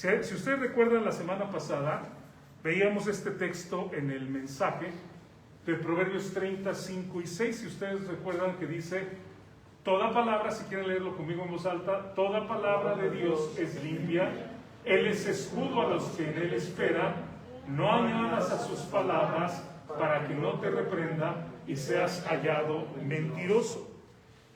Si ustedes recuerdan, la semana pasada veíamos este texto en el mensaje de Proverbios 30, 5 y 6. Si ustedes recuerdan que dice, toda palabra, si quieren leerlo conmigo en voz alta, toda palabra de Dios es limpia, Él es escudo a los que en Él esperan, no añadas a sus palabras para que no te reprenda y seas hallado mentiroso.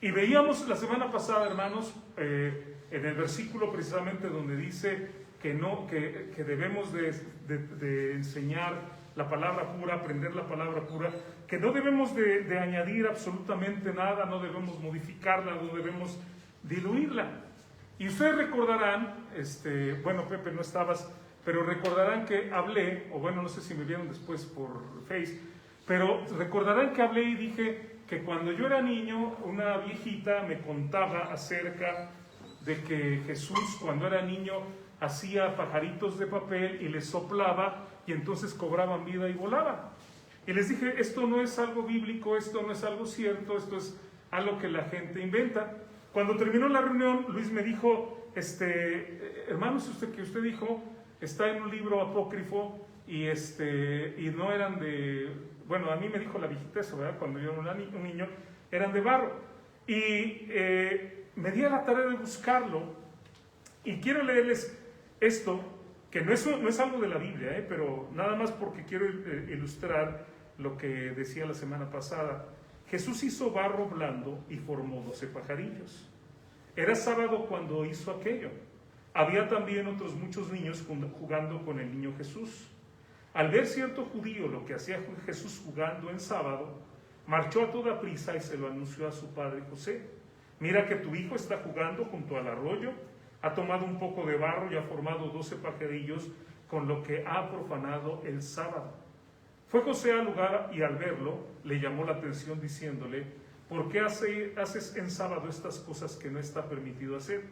Y veíamos la semana pasada, hermanos, en el versículo precisamente donde dice que debemos de enseñar la palabra pura, aprender la palabra pura, que no debemos de añadir absolutamente nada, no debemos modificarla, no debemos diluirla. Y ustedes recordarán, bueno, Pepe, no estabas, pero recordarán que hablé, o bueno, no sé si me vieron después por Face, pero recordarán que hablé y dije que cuando yo era niño, una viejita me contaba acerca de que Jesús, cuando era niño, hacía pajaritos de papel y les soplaba y entonces cobraban vida y volaban. Y les dije, esto no es algo bíblico, esto no es algo cierto, esto es algo que la gente inventa. Cuando terminó la reunión, Luis me dijo, hermanos, que usted dijo, está en un libro apócrifo y no eran de, bueno, a mí me dijo la viejita eso, ¿verdad? Cuando yo era un niño, eran de barro. Y me di a la tarea de buscarlo y quiero leerles esto, que no es algo de la Biblia, pero nada más porque quiero ilustrar lo que decía la semana pasada. Jesús hizo barro blando y formó 12 pajarillos. Era sábado cuando hizo aquello. Había también otros muchos niños jugando con el niño Jesús. Al ver cierto judío lo que hacía Jesús jugando en sábado, marchó a toda prisa y se lo anunció a su padre José. Mira que tu hijo está jugando junto al arroyo, ha tomado un poco de barro y ha formado 12 pajarillos con lo que ha profanado el sábado. Fue José al lugar y al verlo le llamó la atención diciéndole, ¿por qué haces en sábado estas cosas que no está permitido hacer?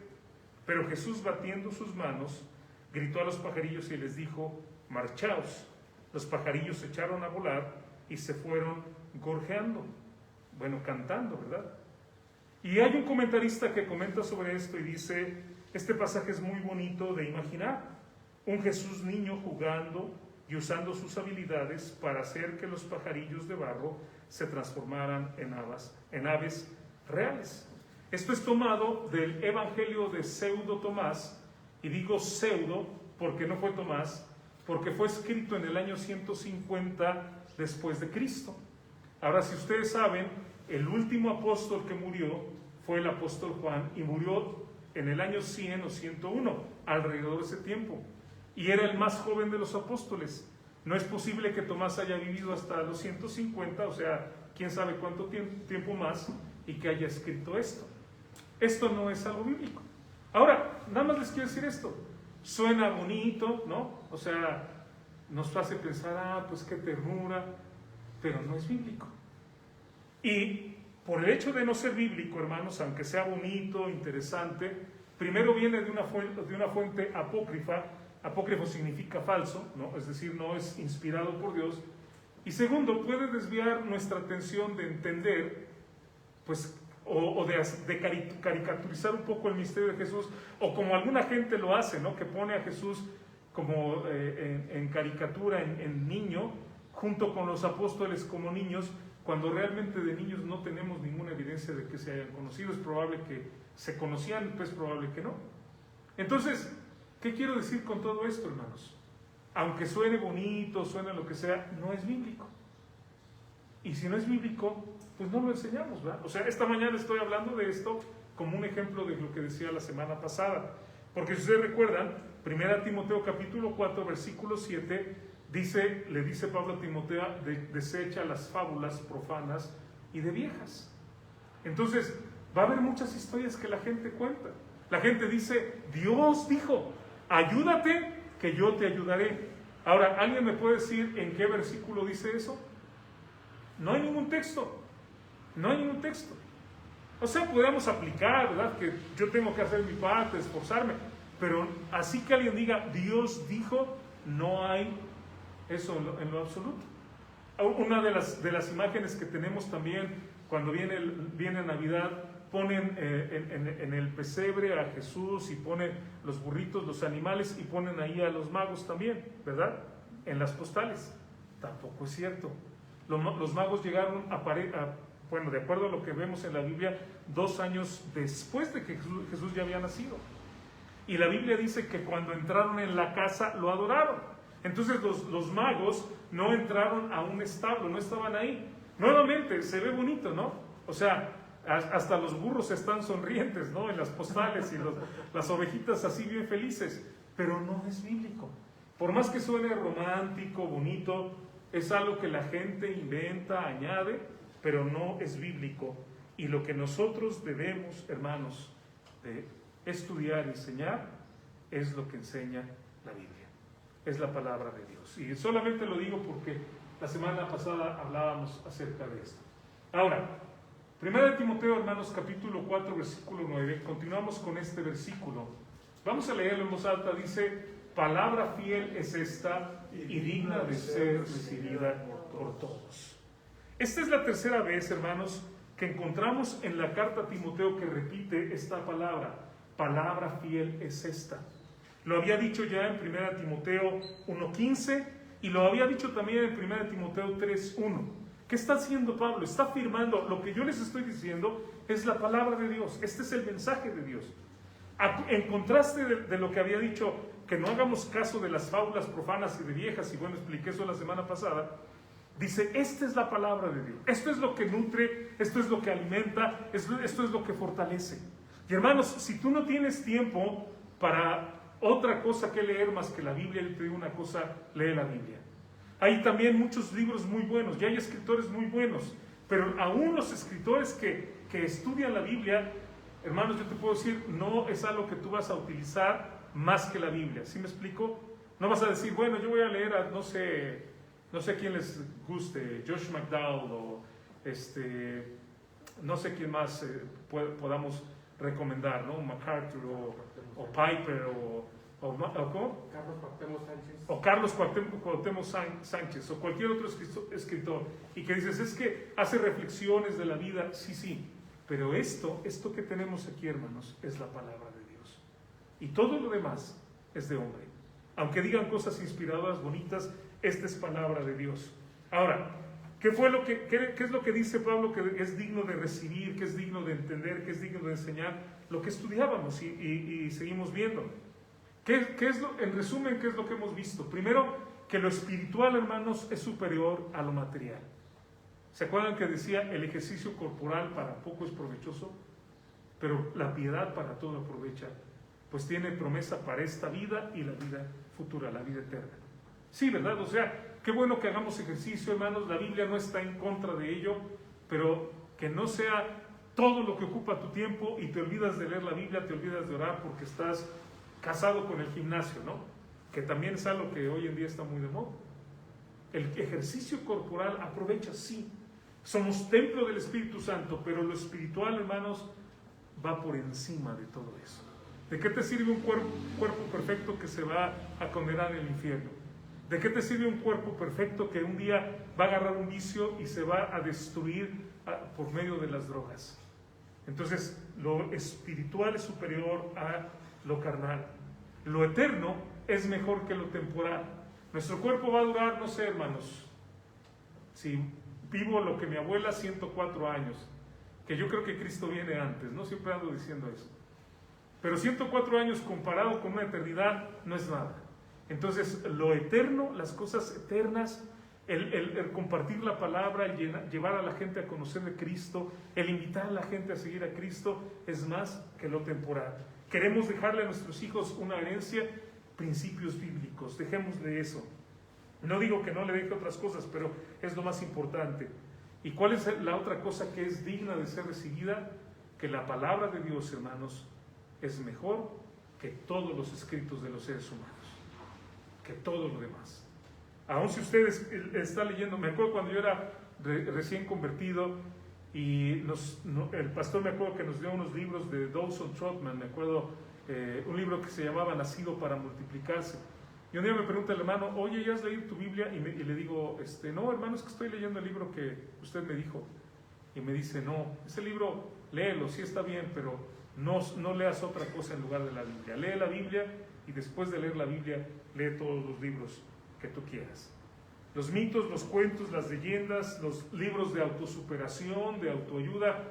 Pero Jesús, batiendo sus manos, gritó a los pajarillos y les dijo, marchaos. Los pajarillos se echaron a volar y se fueron gorjeando, bueno, cantando, ¿verdad? Y hay un comentarista que comenta sobre esto y dice, este pasaje es muy bonito de imaginar, un Jesús niño jugando y usando sus habilidades para hacer que los pajarillos de barro se transformaran en aves reales. Esto es tomado del Evangelio de Pseudo Tomás, y digo pseudo porque no fue Tomás, porque fue escrito en el año 150 después de Cristo. Ahora, si ustedes saben, el último apóstol que murió fue el apóstol Juan, y murió en el año 100 o 101, alrededor de ese tiempo. Y era el más joven de los apóstoles. No es posible que Tomás haya vivido hasta los 150, o sea, quién sabe cuánto tiempo más, y que haya escrito esto. Esto no es algo bíblico. Ahora, nada más les quiero decir esto. Suena bonito, ¿no? O sea, nos hace pensar, pues qué ternura, pero no es bíblico. Y por el hecho de no ser bíblico, hermanos, aunque sea bonito, interesante, primero viene de una fuente apócrifa. Apócrifo significa falso, ¿no? Es decir, no es inspirado por Dios. Y segundo, puede desviar nuestra atención de entender, pues, o de caricaturizar un poco el misterio de Jesús, o como alguna gente lo hace, ¿no? Que pone a Jesús como en caricatura, en niño, junto con los apóstoles como niños, cuando realmente de niños no tenemos ninguna evidencia de que se hayan conocido. Es probable que se conocían, pues probable que no. Entonces, ¿qué quiero decir con todo esto, hermanos? Aunque suene bonito, suene lo que sea, no es bíblico. Y si no es bíblico, pues no lo enseñamos, ¿verdad? O sea, esta mañana estoy hablando de esto como un ejemplo de lo que decía la semana pasada. Porque si ustedes recuerdan, 1 Timoteo capítulo 4, versículo 7, le dice Pablo a Timoteo, desecha las fábulas profanas y de viejas. Entonces, va a haber muchas historias que la gente cuenta. La gente dice, Dios dijo, ayúdate que yo te ayudaré. Ahora, ¿alguien me puede decir en qué versículo dice eso? No hay ningún texto. No hay ningún texto. O sea, podemos aplicar, ¿verdad? Que yo tengo que hacer mi parte, esforzarme. Pero así que alguien diga, Dios dijo, no hay eso en lo absoluto. Una de las imágenes que tenemos también cuando viene Navidad ponen en el pesebre a Jesús y ponen los burritos, los animales y ponen ahí a los magos también, ¿verdad? En las postales. Tampoco es cierto. Los magos llegaron bueno, de acuerdo a lo que vemos en la Biblia, 2 años después de que Jesús ya había nacido. Y la Biblia dice que cuando entraron en la casa lo adoraron. Entonces los magos no entraron a un establo, no estaban ahí. Nuevamente, se ve bonito, ¿no? O sea, hasta los burros están sonrientes, ¿no? En las postales y las ovejitas así bien felices. Pero no es bíblico. Por más que suene romántico, bonito, es algo que la gente inventa, añade, pero no es bíblico. Y lo que nosotros debemos, hermanos, de estudiar y enseñar es lo que enseña la Biblia. Es la palabra de Dios. Y solamente lo digo porque la semana pasada hablábamos acerca de esto. Ahora, 1 Timoteo, hermanos, capítulo 4, versículo 9. Continuamos con este versículo. Vamos a leerlo en voz alta. Dice: palabra fiel es esta y digna de ser recibida por todos. Esta es la tercera vez, hermanos, que encontramos en la carta a Timoteo que repite esta palabra. Palabra fiel es esta. Lo había dicho ya en 1 Timoteo 1:15 y lo había dicho también en 1 Timoteo 3:1. ¿Qué está haciendo Pablo? Está afirmando lo que yo les estoy diciendo es la palabra de Dios. Este es el mensaje de Dios. En contraste de lo que había dicho, que no hagamos caso de las fábulas profanas y de viejas, y bueno, expliqué eso la semana pasada, dice, esta es la palabra de Dios. Esto es lo que nutre, esto es lo que alimenta, esto es lo que fortalece. Y hermanos, si tú no tienes tiempo para otra cosa que leer más que la Biblia, yo te digo una cosa, lee la Biblia. Hay también muchos libros muy buenos, y hay escritores muy buenos, pero aún los escritores que estudian la Biblia, hermanos, yo te puedo decir, no es algo que tú vas a utilizar más que la Biblia. ¿Sí me explico? No vas a decir, bueno, yo voy a leer a no sé a quién les guste, Josh McDowell o no sé quién más podamos recomendar, ¿no? MacArthur o Piper o ¿cómo? Carlos Cuauhtémoc Sánchez. O Carlos Cuauhtémoc Sánchez o cualquier otro escritor, y que dices, es que hace reflexiones de la vida. Sí, pero esto que tenemos aquí, hermanos, es la palabra de Dios, y todo lo demás es de hombre. Aunque digan cosas inspiradoras, bonitas, esta es palabra de Dios. Ahora, ¿qué es lo que dice Pablo que es digno de recibir, que es digno de entender, que es digno de enseñar? Lo que estudiábamos y seguimos viendo. En resumen, ¿qué es lo que hemos visto? Primero, que lo espiritual, hermanos, es superior a lo material. ¿Se acuerdan que decía, el ejercicio corporal para poco es provechoso, pero la piedad para todo aprovecha? Pues tiene promesa para esta vida y la vida futura, la vida eterna. Sí, ¿verdad? O sea, qué bueno que hagamos ejercicio, hermanos. La Biblia no está en contra de ello, pero que no sea todo lo que ocupa tu tiempo y te olvidas de leer la Biblia, te olvidas de orar porque estás casado con el gimnasio, ¿no? Que también es algo que hoy en día está muy de moda. El ejercicio corporal aprovecha, sí. Somos templo del Espíritu Santo, pero lo espiritual, hermanos, va por encima de todo eso. ¿De qué te sirve un cuerpo perfecto que se va a condenar en el infierno? ¿De qué te sirve un cuerpo perfecto que un día va a agarrar un vicio y se va a destruir por medio de las drogas? Entonces, lo espiritual es superior a lo carnal. Lo eterno es mejor que lo temporal. Nuestro cuerpo va a durar, no sé, hermanos, si vivo lo que mi abuela, 104 años, que yo creo que Cristo viene antes, no siempre ando diciendo eso. Pero 104 años comparado con una eternidad no es nada. Entonces, lo eterno, las cosas eternas, el compartir la palabra, el llevar a la gente a conocer de Cristo, el invitar a la gente a seguir a Cristo, es más que lo temporal. Queremos dejarle a nuestros hijos una herencia, principios bíblicos, dejémosle eso. No digo que no le deje otras cosas, pero es lo más importante. ¿Y cuál es la otra cosa que es digna de ser recibida? Que la palabra de Dios, hermanos, es mejor que todos los escritos de los seres humanos, que todo lo demás. Aún si ustedes están leyendo, me acuerdo cuando yo era recién convertido y el pastor me acuerdo que nos dio unos libros de Dawson Trotman, me acuerdo un libro que se llamaba Nacido para Multiplicarse. Y un día me pregunta el hermano, oye, ¿ya has leído tu Biblia? Y le digo, no, hermano, es que estoy leyendo el libro que usted me dijo. Y me dice, no, ese libro léelo, sí está bien, pero no leas otra cosa en lugar de la Biblia. Lee la Biblia y después de leer la Biblia, lee todos los libros que tú quieras. Los mitos, los cuentos, las leyendas, los libros de autosuperación, de autoayuda,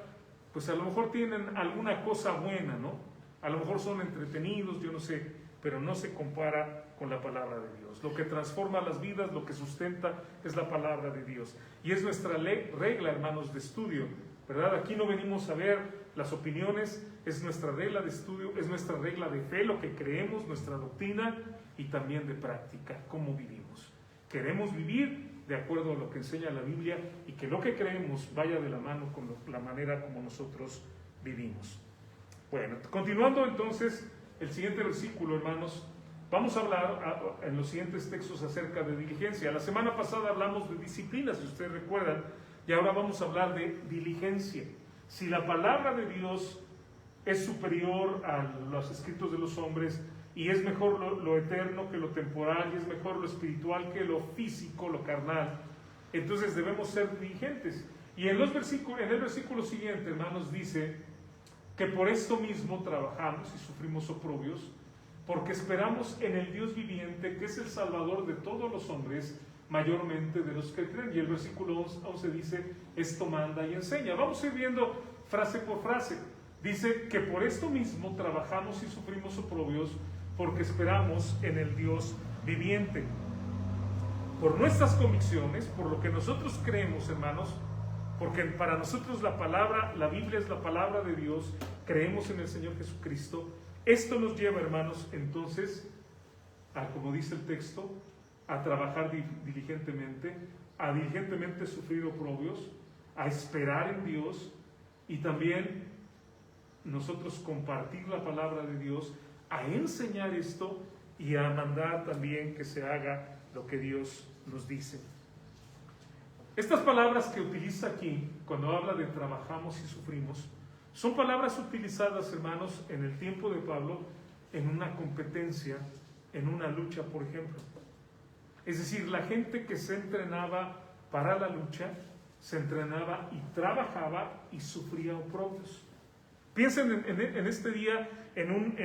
pues a lo mejor tienen alguna cosa buena, ¿no? A lo mejor son entretenidos, yo no sé, pero no se compara con la palabra de Dios. Lo que transforma las vidas, lo que sustenta es la palabra de Dios. Y es nuestra regla, hermanos, de estudio, ¿verdad? Aquí no venimos a ver las opiniones, es nuestra regla de estudio, es nuestra regla de fe, lo que creemos, nuestra doctrina y también de práctica, cómo vivimos. Queremos vivir de acuerdo a lo que enseña la Biblia y que lo que creemos vaya de la mano con la manera como nosotros vivimos. Bueno, continuando entonces el siguiente versículo, hermanos, vamos a hablar en los siguientes textos acerca de diligencia. La semana pasada hablamos de disciplina, si ustedes recuerdan, y ahora vamos a hablar de diligencia. Si la palabra de Dios es superior a los escritos de los hombres, y es mejor lo eterno que lo temporal, y es mejor lo espiritual que lo físico, lo carnal, entonces debemos ser diligentes. Y en el versículo siguiente, hermanos, dice que por esto mismo trabajamos y sufrimos oprobios, porque esperamos en el Dios viviente, que es el Salvador de todos los hombres, mayormente de los que creen. Y el versículo 11 dice, esto manda y enseña. Vamos a ir viendo frase por frase. Dice que por esto mismo trabajamos y sufrimos oprobios, porque esperamos en el Dios viviente. Por nuestras convicciones, por lo que nosotros creemos, hermanos, porque para nosotros la Biblia es la palabra de Dios, creemos en el Señor Jesucristo. Esto nos lleva, hermanos, entonces, como dice el texto, a trabajar diligentemente, a diligentemente sufrir oprobios, a esperar en Dios y también nosotros compartir la palabra de Dios, a enseñar esto y a mandar también que se haga lo que Dios nos dice. Estas palabras que utiliza aquí, cuando habla de trabajamos y sufrimos, son palabras utilizadas, hermanos, en el tiempo de Pablo, en una competencia, en una lucha, por ejemplo. Es decir, la gente que se entrenaba para la lucha, se entrenaba y trabajaba y sufría oprobios. Piensen en este día en un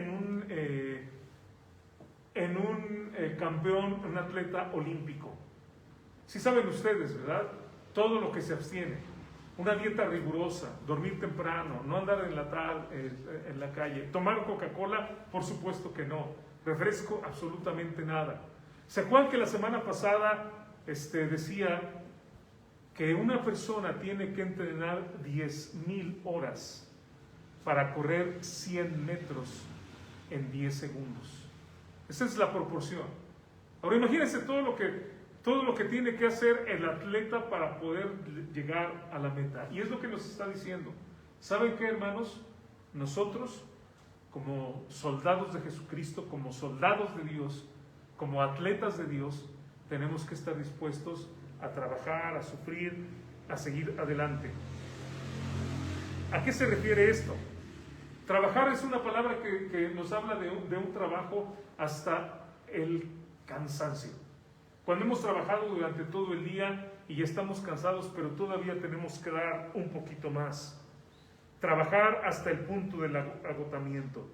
campeón, un atleta olímpico. Sí saben ustedes, ¿verdad? Todo lo que se abstiene. Una dieta rigurosa, dormir temprano, no andar en la calle. Tomar Coca-Cola, por supuesto que no. Refresco, absolutamente nada. ¿Se acuerdan que la semana pasada decía que una persona tiene que entrenar 10,000 horas para correr 100 metros en 10 segundos? Esa es la proporción. Ahora imagínense todo lo que tiene que hacer el atleta para poder llegar a la meta. Y es lo que nos está diciendo. ¿Saben qué, hermanos? Nosotros, como soldados de Jesucristo, como soldados de Dios, como atletas de Dios, tenemos que estar dispuestos a trabajar, a sufrir, a seguir adelante. ¿A qué se refiere esto? Trabajar es una palabra que nos habla de un trabajo hasta el cansancio. Cuando hemos trabajado durante todo el día y ya estamos cansados, pero todavía tenemos que dar un poquito más. Trabajar hasta el punto del agotamiento.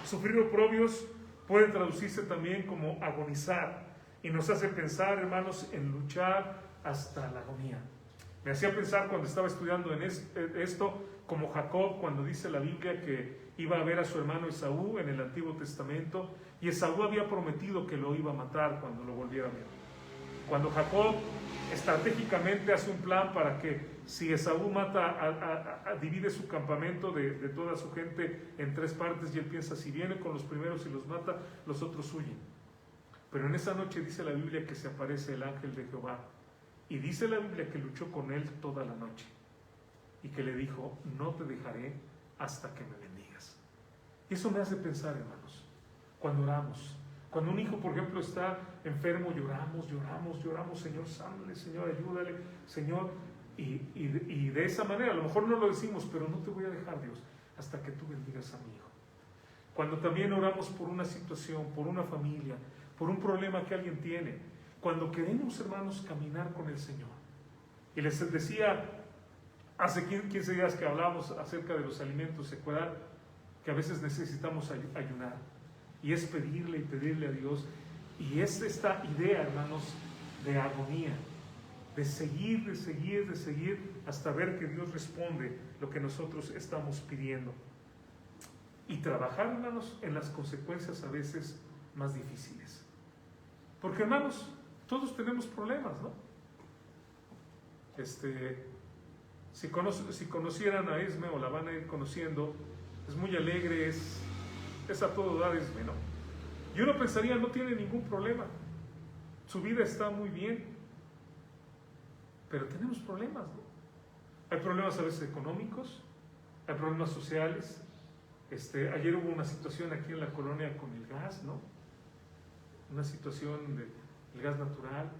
Sufrir oprobios puede traducirse también como agonizar y nos hace pensar, hermanos, en luchar hasta la agonía. Me hacía pensar cuando estaba estudiando en esto, como Jacob, cuando dice la Biblia que iba a ver a su hermano Esaú en el Antiguo Testamento, y Esaú había prometido que lo iba a matar cuando lo volviera a ver. Cuando Jacob estratégicamente hace un plan para que si Esaú divide su campamento de toda su gente en 3 partes, y él piensa, si viene con los primeros y los mata, los otros huyen. Pero en esa noche dice la Biblia que se aparece el ángel de Jehová, y dice la Biblia que luchó con él toda la noche, y que le dijo, no te dejaré hasta que me bendigas. Y eso me hace pensar, hermanos, cuando oramos. Cuando un hijo, por ejemplo, está enfermo, lloramos, Señor, sánale, Señor, ayúdale, Señor. Y de esa manera, a lo mejor no lo decimos, pero no te voy a dejar, Dios, hasta que tú bendigas a mi hijo. Cuando también oramos por una situación, por una familia, por un problema que alguien tiene, cuando queremos, hermanos, caminar con el Señor. Y les decía Hace 15 días que hablábamos acerca de los alimentos secular, que a veces necesitamos ayunar. Y es pedirle y pedirle a Dios. Y es esta idea, hermanos, de agonía, de seguir hasta ver que Dios responde lo que nosotros estamos pidiendo. Y trabajar, hermanos, en las consecuencias a veces más difíciles. Porque, hermanos, todos tenemos problemas, ¿no? Si conocieran a Esme, o la van a ir conociendo, es muy alegre, es a todo dar Esme, ¿no? Y uno pensaría, no tiene ningún problema, su vida está muy bien, pero tenemos problemas, ¿no? Hay problemas a veces económicos, hay problemas sociales. Ayer hubo una situación aquí en la colonia con el gas, ¿no? Una situación del gas natural.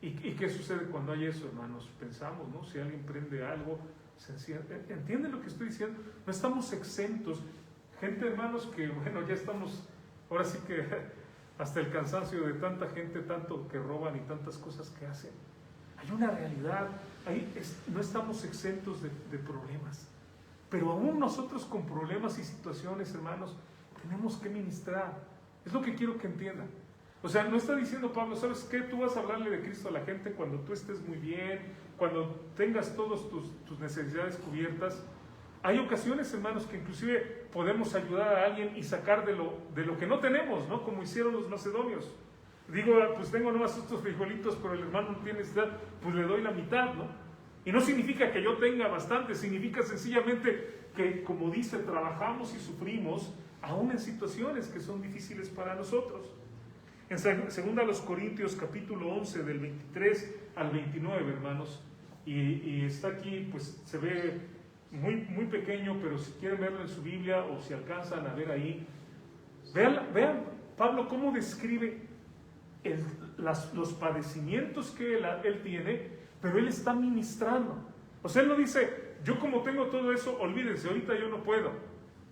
¿Y qué sucede cuando hay eso, hermanos? Pensamos, ¿no? Si alguien prende algo, se enciende. ¿Entienden lo que estoy diciendo? No estamos exentos. Gente, hermanos, que bueno, ya estamos, ahora sí que hasta el cansancio de tanta gente, tanto que roban y tantas cosas que hacen. Hay una realidad, no estamos exentos de problemas. Pero aún nosotros con problemas y situaciones, hermanos, tenemos que ministrar. Es lo que quiero que entiendan. O sea, no está diciendo Pablo, ¿sabes qué? Tú vas a hablarle de Cristo a la gente cuando tú estés muy bien, cuando tengas todas tus necesidades cubiertas. Hay ocasiones, hermanos, que inclusive podemos ayudar a alguien y sacar de lo que no tenemos, ¿no? Como hicieron los macedonios. Digo, pues tengo nomás estos frijolitos, pero el hermano no tiene necesidad, pues le doy la mitad, ¿no? Y no significa que yo tenga bastante, significa sencillamente que, como dice, trabajamos y sufrimos, aún en situaciones que son difíciles para nosotros. En 2 Corintios capítulo 11, del 23 al 29, hermanos, y está aquí, pues se ve muy, muy pequeño, pero si quieren verlo en su Biblia o si alcanzan a ver ahí, vean Pablo cómo describe los padecimientos que él tiene, pero él está ministrando. O sea, él no dice, yo como tengo todo eso, olvídense, ahorita yo no puedo.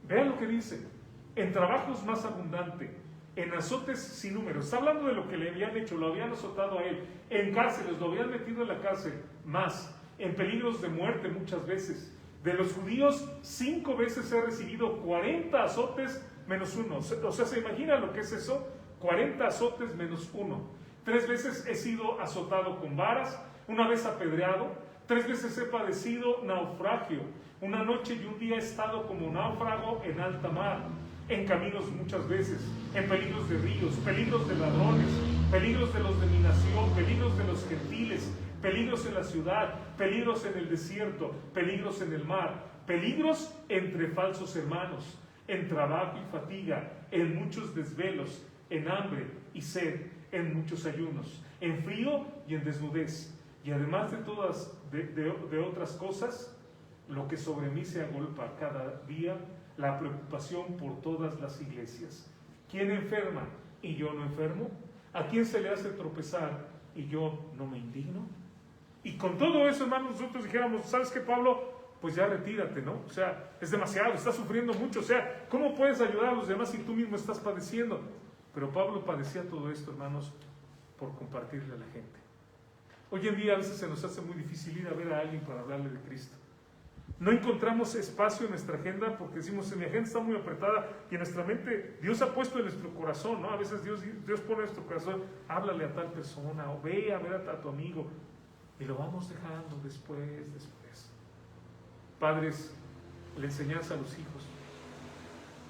Vean lo que dice: en trabajos más abundante, en azotes sin número. Está hablando de lo que le habían hecho, lo habían azotado a él, en cárceles, lo habían metido en la cárcel, más, en peligros de muerte muchas veces. De los judíos, 5 veces he recibido 40 azotes menos 1. O sea, ¿se imagina lo que es eso? 40 azotes menos 1. 3 veces he sido azotado con varas, 1 vez apedreado, 3 veces he padecido naufragio. 1 noche y 1 día he estado como náufrago en alta mar, en caminos muchas veces, en peligros de ríos, peligros de ladrones, peligros de los de mi nación, peligros de los gentiles, peligros en la ciudad, peligros en el desierto, peligros en el mar, peligros entre falsos hermanos, en trabajo y fatiga, en muchos desvelos, en hambre y sed, en muchos ayunos, en frío y en desnudez. Y además de todas, de otras cosas, lo que sobre mí se agolpa cada día, la preocupación por todas las iglesias. ¿Quién enferma y yo no enfermo? ¿A quién se le hace tropezar y yo no me indigno? Y con todo eso, hermanos, nosotros dijéramos, ¿sabes qué, Pablo? Pues ya retírate, ¿no? O sea, es demasiado, estás sufriendo mucho. O sea, ¿cómo puedes ayudar a los demás si tú mismo estás padeciendo? Pero Pablo padecía todo esto, hermanos, por compartirle a la gente. Hoy en día a veces se nos hace muy difícil ir a ver a alguien para hablarle de Cristo. No encontramos espacio en nuestra agenda porque decimos, mi agenda está muy apretada, y en nuestra mente Dios ha puesto en nuestro corazón, ¿no? A veces Dios pone en nuestro corazón, háblale a tal persona, o ve a ver a tu amigo, y lo vamos dejando después. Padres, la enseñanza a los hijos.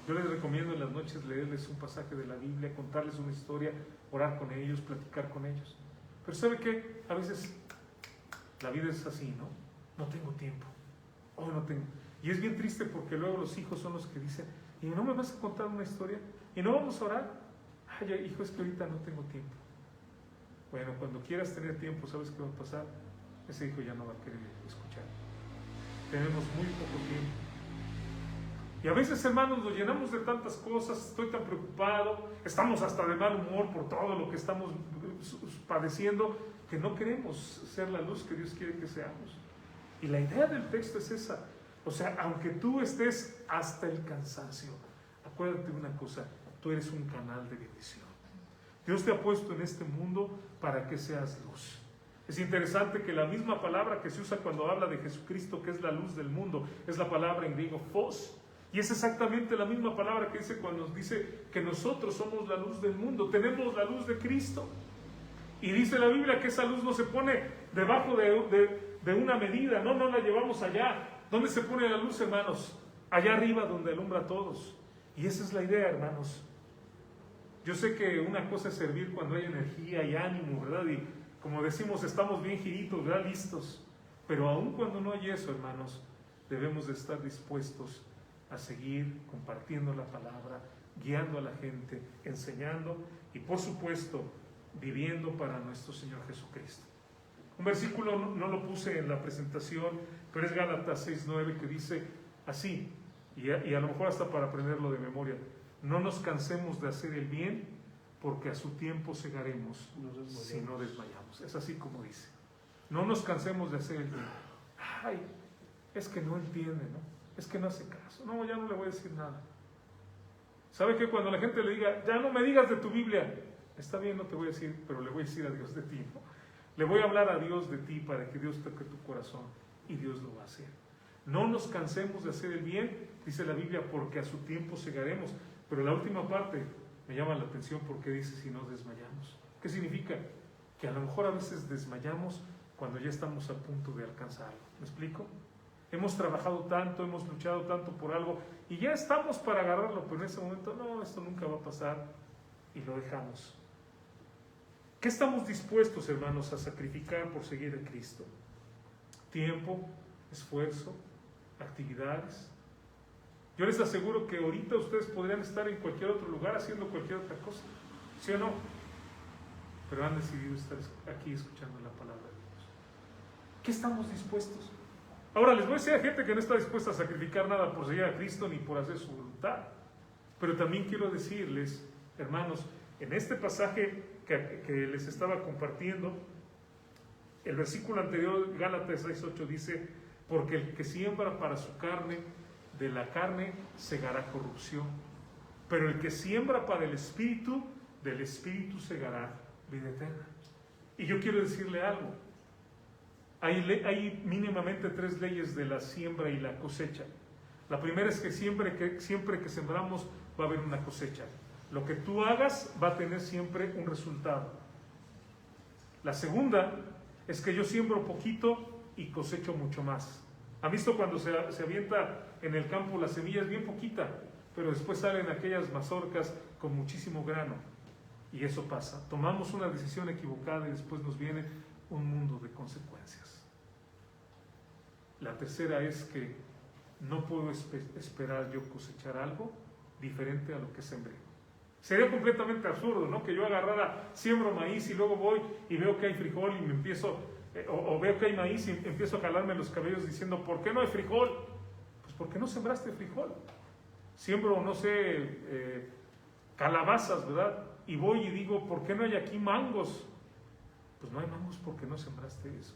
Yo les recomiendo en las noches leerles un pasaje de la Biblia, contarles una historia, orar con ellos, platicar con ellos. Pero ¿sabe qué? A veces la vida es así, ¿no? No tengo tiempo. Hoy no tengo. Y es bien triste porque luego los hijos son los que dicen, ¿y no me vas a contar una historia? ¿Y no vamos a orar? Ay, hijo, es que ahorita no tengo tiempo. Bueno, cuando quieras tener tiempo, ¿sabes qué va a pasar? Ese hijo ya no va a querer escuchar. Tenemos muy poco tiempo. Y a veces, hermanos, nos llenamos de tantas cosas, estoy tan preocupado, estamos hasta de mal humor por todo lo que estamos padeciendo, que no queremos ser la luz que Dios quiere que seamos. Y la idea del texto es esa. O sea, aunque tú estés hasta el cansancio, acuérdate de una cosa, tú eres un canal de bendición. Dios te ha puesto en este mundo para que seas luz. Es interesante que la misma palabra que se usa cuando habla de Jesucristo, que es la luz del mundo, es la palabra en griego phos. Y es exactamente la misma palabra que dice cuando nos dice que nosotros somos la luz del mundo, tenemos la luz de Cristo. Y dice la Biblia que esa luz no se pone debajo de una medida, no la llevamos allá. ¿Dónde se pone la luz, hermanos? Allá arriba, donde alumbra a todos. Y esa es la idea, hermanos. Yo sé que una cosa es servir cuando hay energía y ánimo, ¿verdad? Y como decimos, estamos bien giritos, ¿verdad? Listos. Pero aun cuando no hay eso, hermanos, debemos de estar dispuestos a seguir compartiendo la palabra, guiando a la gente, enseñando y, por supuesto, viviendo para nuestro Señor Jesucristo. Un versículo no lo puse en la presentación, pero es Gálatas 6:9, que dice así, y a lo mejor hasta para aprenderlo de memoria: no nos cansemos de hacer el bien, porque a su tiempo segaremos si no desmayamos. Es así como dice. No nos cansemos de hacer el bien. Ay, es que no entiende, ¿no? Es que no hace caso. No, ya no le voy a decir nada. ¿Sabe que cuando la gente le diga, ya no me digas de tu Biblia? Está bien, no te voy a decir, pero le voy a decir a Dios de ti, ¿no? Le voy a hablar a Dios de ti para que Dios toque tu corazón, y Dios lo va a hacer. No nos cansemos de hacer el bien, dice la Biblia, porque a su tiempo segaremos. Pero la última parte me llama la atención, porque dice si no desmayamos. ¿Qué significa? Que a lo mejor a veces desmayamos cuando ya estamos a punto de alcanzarlo. ¿Me explico? Hemos trabajado tanto, hemos luchado tanto por algo y ya estamos para agarrarlo, pero en ese momento, no, esto nunca va a pasar, y lo dejamos. ¿Qué estamos dispuestos, hermanos, a sacrificar por seguir a Cristo? Tiempo, esfuerzo, actividades. Yo les aseguro que ahorita ustedes podrían estar en cualquier otro lugar haciendo cualquier otra cosa, ¿sí o no? Pero han decidido estar aquí escuchando la palabra de Dios. ¿Qué estamos dispuestos? Ahora, les voy a decir a gente que no está dispuesta a sacrificar nada por seguir a Cristo ni por hacer su voluntad. Pero también quiero decirles, hermanos, en este pasaje que les estaba compartiendo, el versículo anterior, Gálatas 6:8, dice: porque el que siembra para su carne, de la carne segará corrupción, pero el que siembra para el Espíritu, del Espíritu segará vida eterna. Y yo quiero decirle algo: hay mínimamente 3 leyes de la siembra y la cosecha. La primera es que siempre que sembramos va a haber una cosecha. Lo que tú hagas va a tener siempre un resultado. La segunda es que yo siembro poquito y cosecho mucho más. ¿Han visto cuando se avienta en el campo la semilla? Es bien poquita, pero después salen aquellas mazorcas con muchísimo grano. Y eso pasa. Tomamos una decisión equivocada y después nos viene un mundo de consecuencias. La tercera es que no puedo esperar yo cosechar algo diferente a lo que sembré. Sería completamente absurdo, ¿no? Que yo agarrara, siembro maíz y luego voy y veo que hay frijol y me empiezo, o veo que hay maíz y empiezo a jalarme los cabellos diciendo, ¿por qué no hay frijol? Pues porque no sembraste frijol. Siembro, no sé, calabazas, ¿verdad? Y voy y digo, ¿por qué no hay aquí mangos? Pues no hay mangos porque no sembraste eso.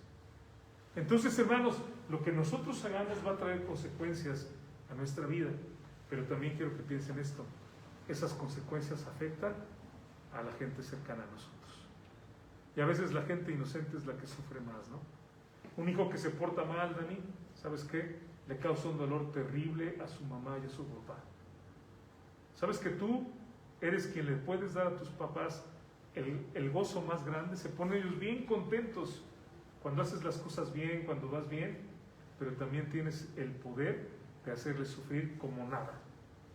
Entonces, hermanos, lo que nosotros hagamos va a traer consecuencias a nuestra vida, pero también quiero que piensen esto: esas consecuencias afectan a la gente cercana a nosotros. Y a veces la gente inocente es la que sufre más, ¿no? Un hijo que se porta mal, Dani, ¿sabes qué? Le causa un dolor terrible a su mamá y a su papá. ¿Sabes que tú eres quien le puedes dar a tus papás el gozo más grande? Se ponen ellos bien contentos cuando haces las cosas bien, cuando vas bien, pero también tienes el poder de hacerles sufrir como nada.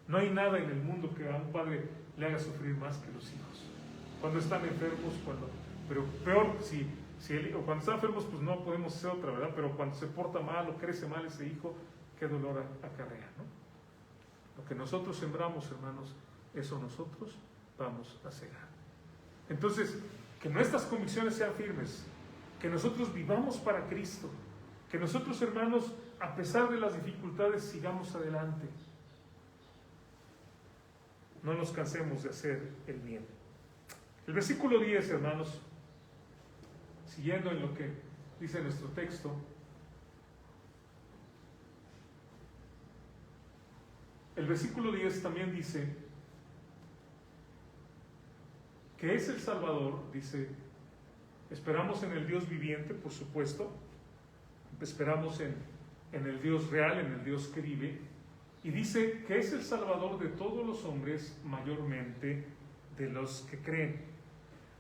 No hay nada en el mundo que a un padre le haga sufrir más que los hijos. Cuando están enfermos, pero peor, cuando están enfermos, pues no podemos hacer otra, ¿verdad? Pero cuando se porta mal o crece mal ese hijo, qué dolor acarrea, ¿no? Lo que nosotros sembramos, hermanos, eso nosotros vamos a cegar. Entonces, que nuestras convicciones sean firmes, que nosotros vivamos para Cristo, que nosotros, hermanos, a pesar de las dificultades, sigamos adelante. No nos cansemos de hacer el bien. El versículo 10, hermanos, siguiendo en lo que dice nuestro texto, el versículo 10 también dice que es el Salvador, dice, Esperamos en el Dios viviente, por supuesto. Esperamos en el Dios real, en el Dios que vive. Y dice que es el Salvador de todos los hombres, mayormente de los que creen.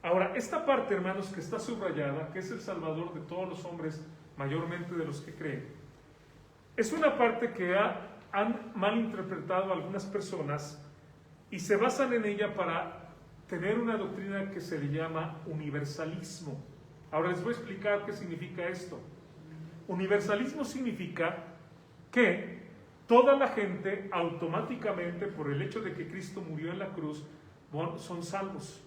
Ahora, esta parte, hermanos, que está subrayada, que es el Salvador de todos los hombres, mayormente de los que creen, es una parte que han malinterpretado algunas personas y se basan en ella para tener una doctrina que se le llama universalismo. Ahora les voy a explicar qué significa esto. Universalismo significa que toda la gente automáticamente, por el hecho de que Cristo murió en la cruz, son salvos.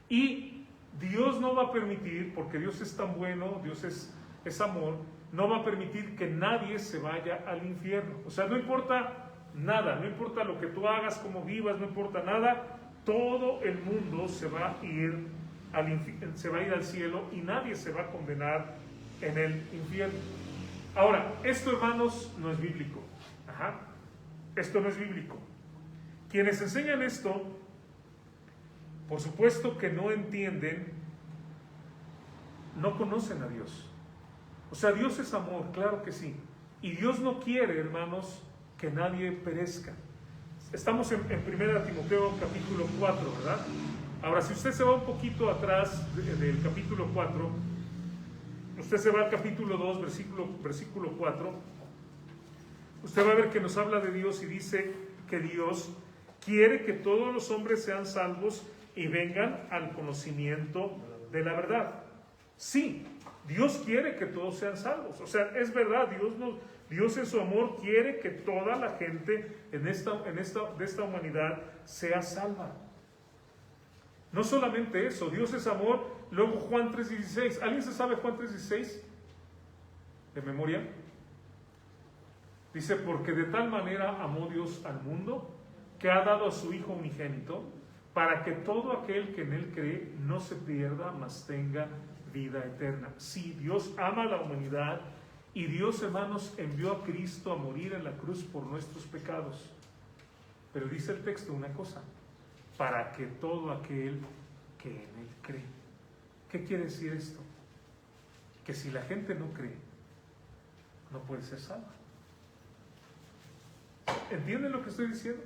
Y Dios no va a permitir, porque Dios es tan bueno, Dios es amor, no va a permitir que nadie se vaya al infierno. O sea, no importa nada, no importa lo que tú hagas, cómo vivas, no importa nada, todo el mundo se va a ir al cielo y nadie se va a condenar en el infierno. Ahora, esto, hermanos, no es bíblico. Esto no es bíblico. Quienes enseñan esto, por supuesto que no entienden, no conocen a Dios. O sea, Dios es amor, claro que sí. Y Dios no quiere, hermanos, que nadie perezca. Estamos en 1 Timoteo capítulo 4, ¿verdad? Ahora, si usted se va un poquito atrás del capítulo 4, usted se va al capítulo 2, versículo 4, usted va a ver que nos habla de Dios y dice que Dios quiere que todos los hombres sean salvos y vengan al conocimiento de la verdad. Sí, Dios quiere que todos sean salvos. O sea, es verdad, Dios en su amor quiere que toda la gente de esta humanidad sea salva. No solamente eso, Dios es amor. Luego Juan 3:16. ¿Alguien se sabe Juan 3:16 de memoria? Dice, porque de tal manera amó Dios al mundo que ha dado a su Hijo unigénito para que todo aquel que en él cree no se pierda, mas tenga vida eterna. Sí, Dios ama a la humanidad y Dios, hermanos, envió a Cristo a morir en la cruz por nuestros pecados. Pero dice el texto una cosa, para que todo aquel que en él cree. ¿Qué quiere decir esto? Que si la gente no cree, no puede ser salva. ¿Entienden lo que estoy diciendo?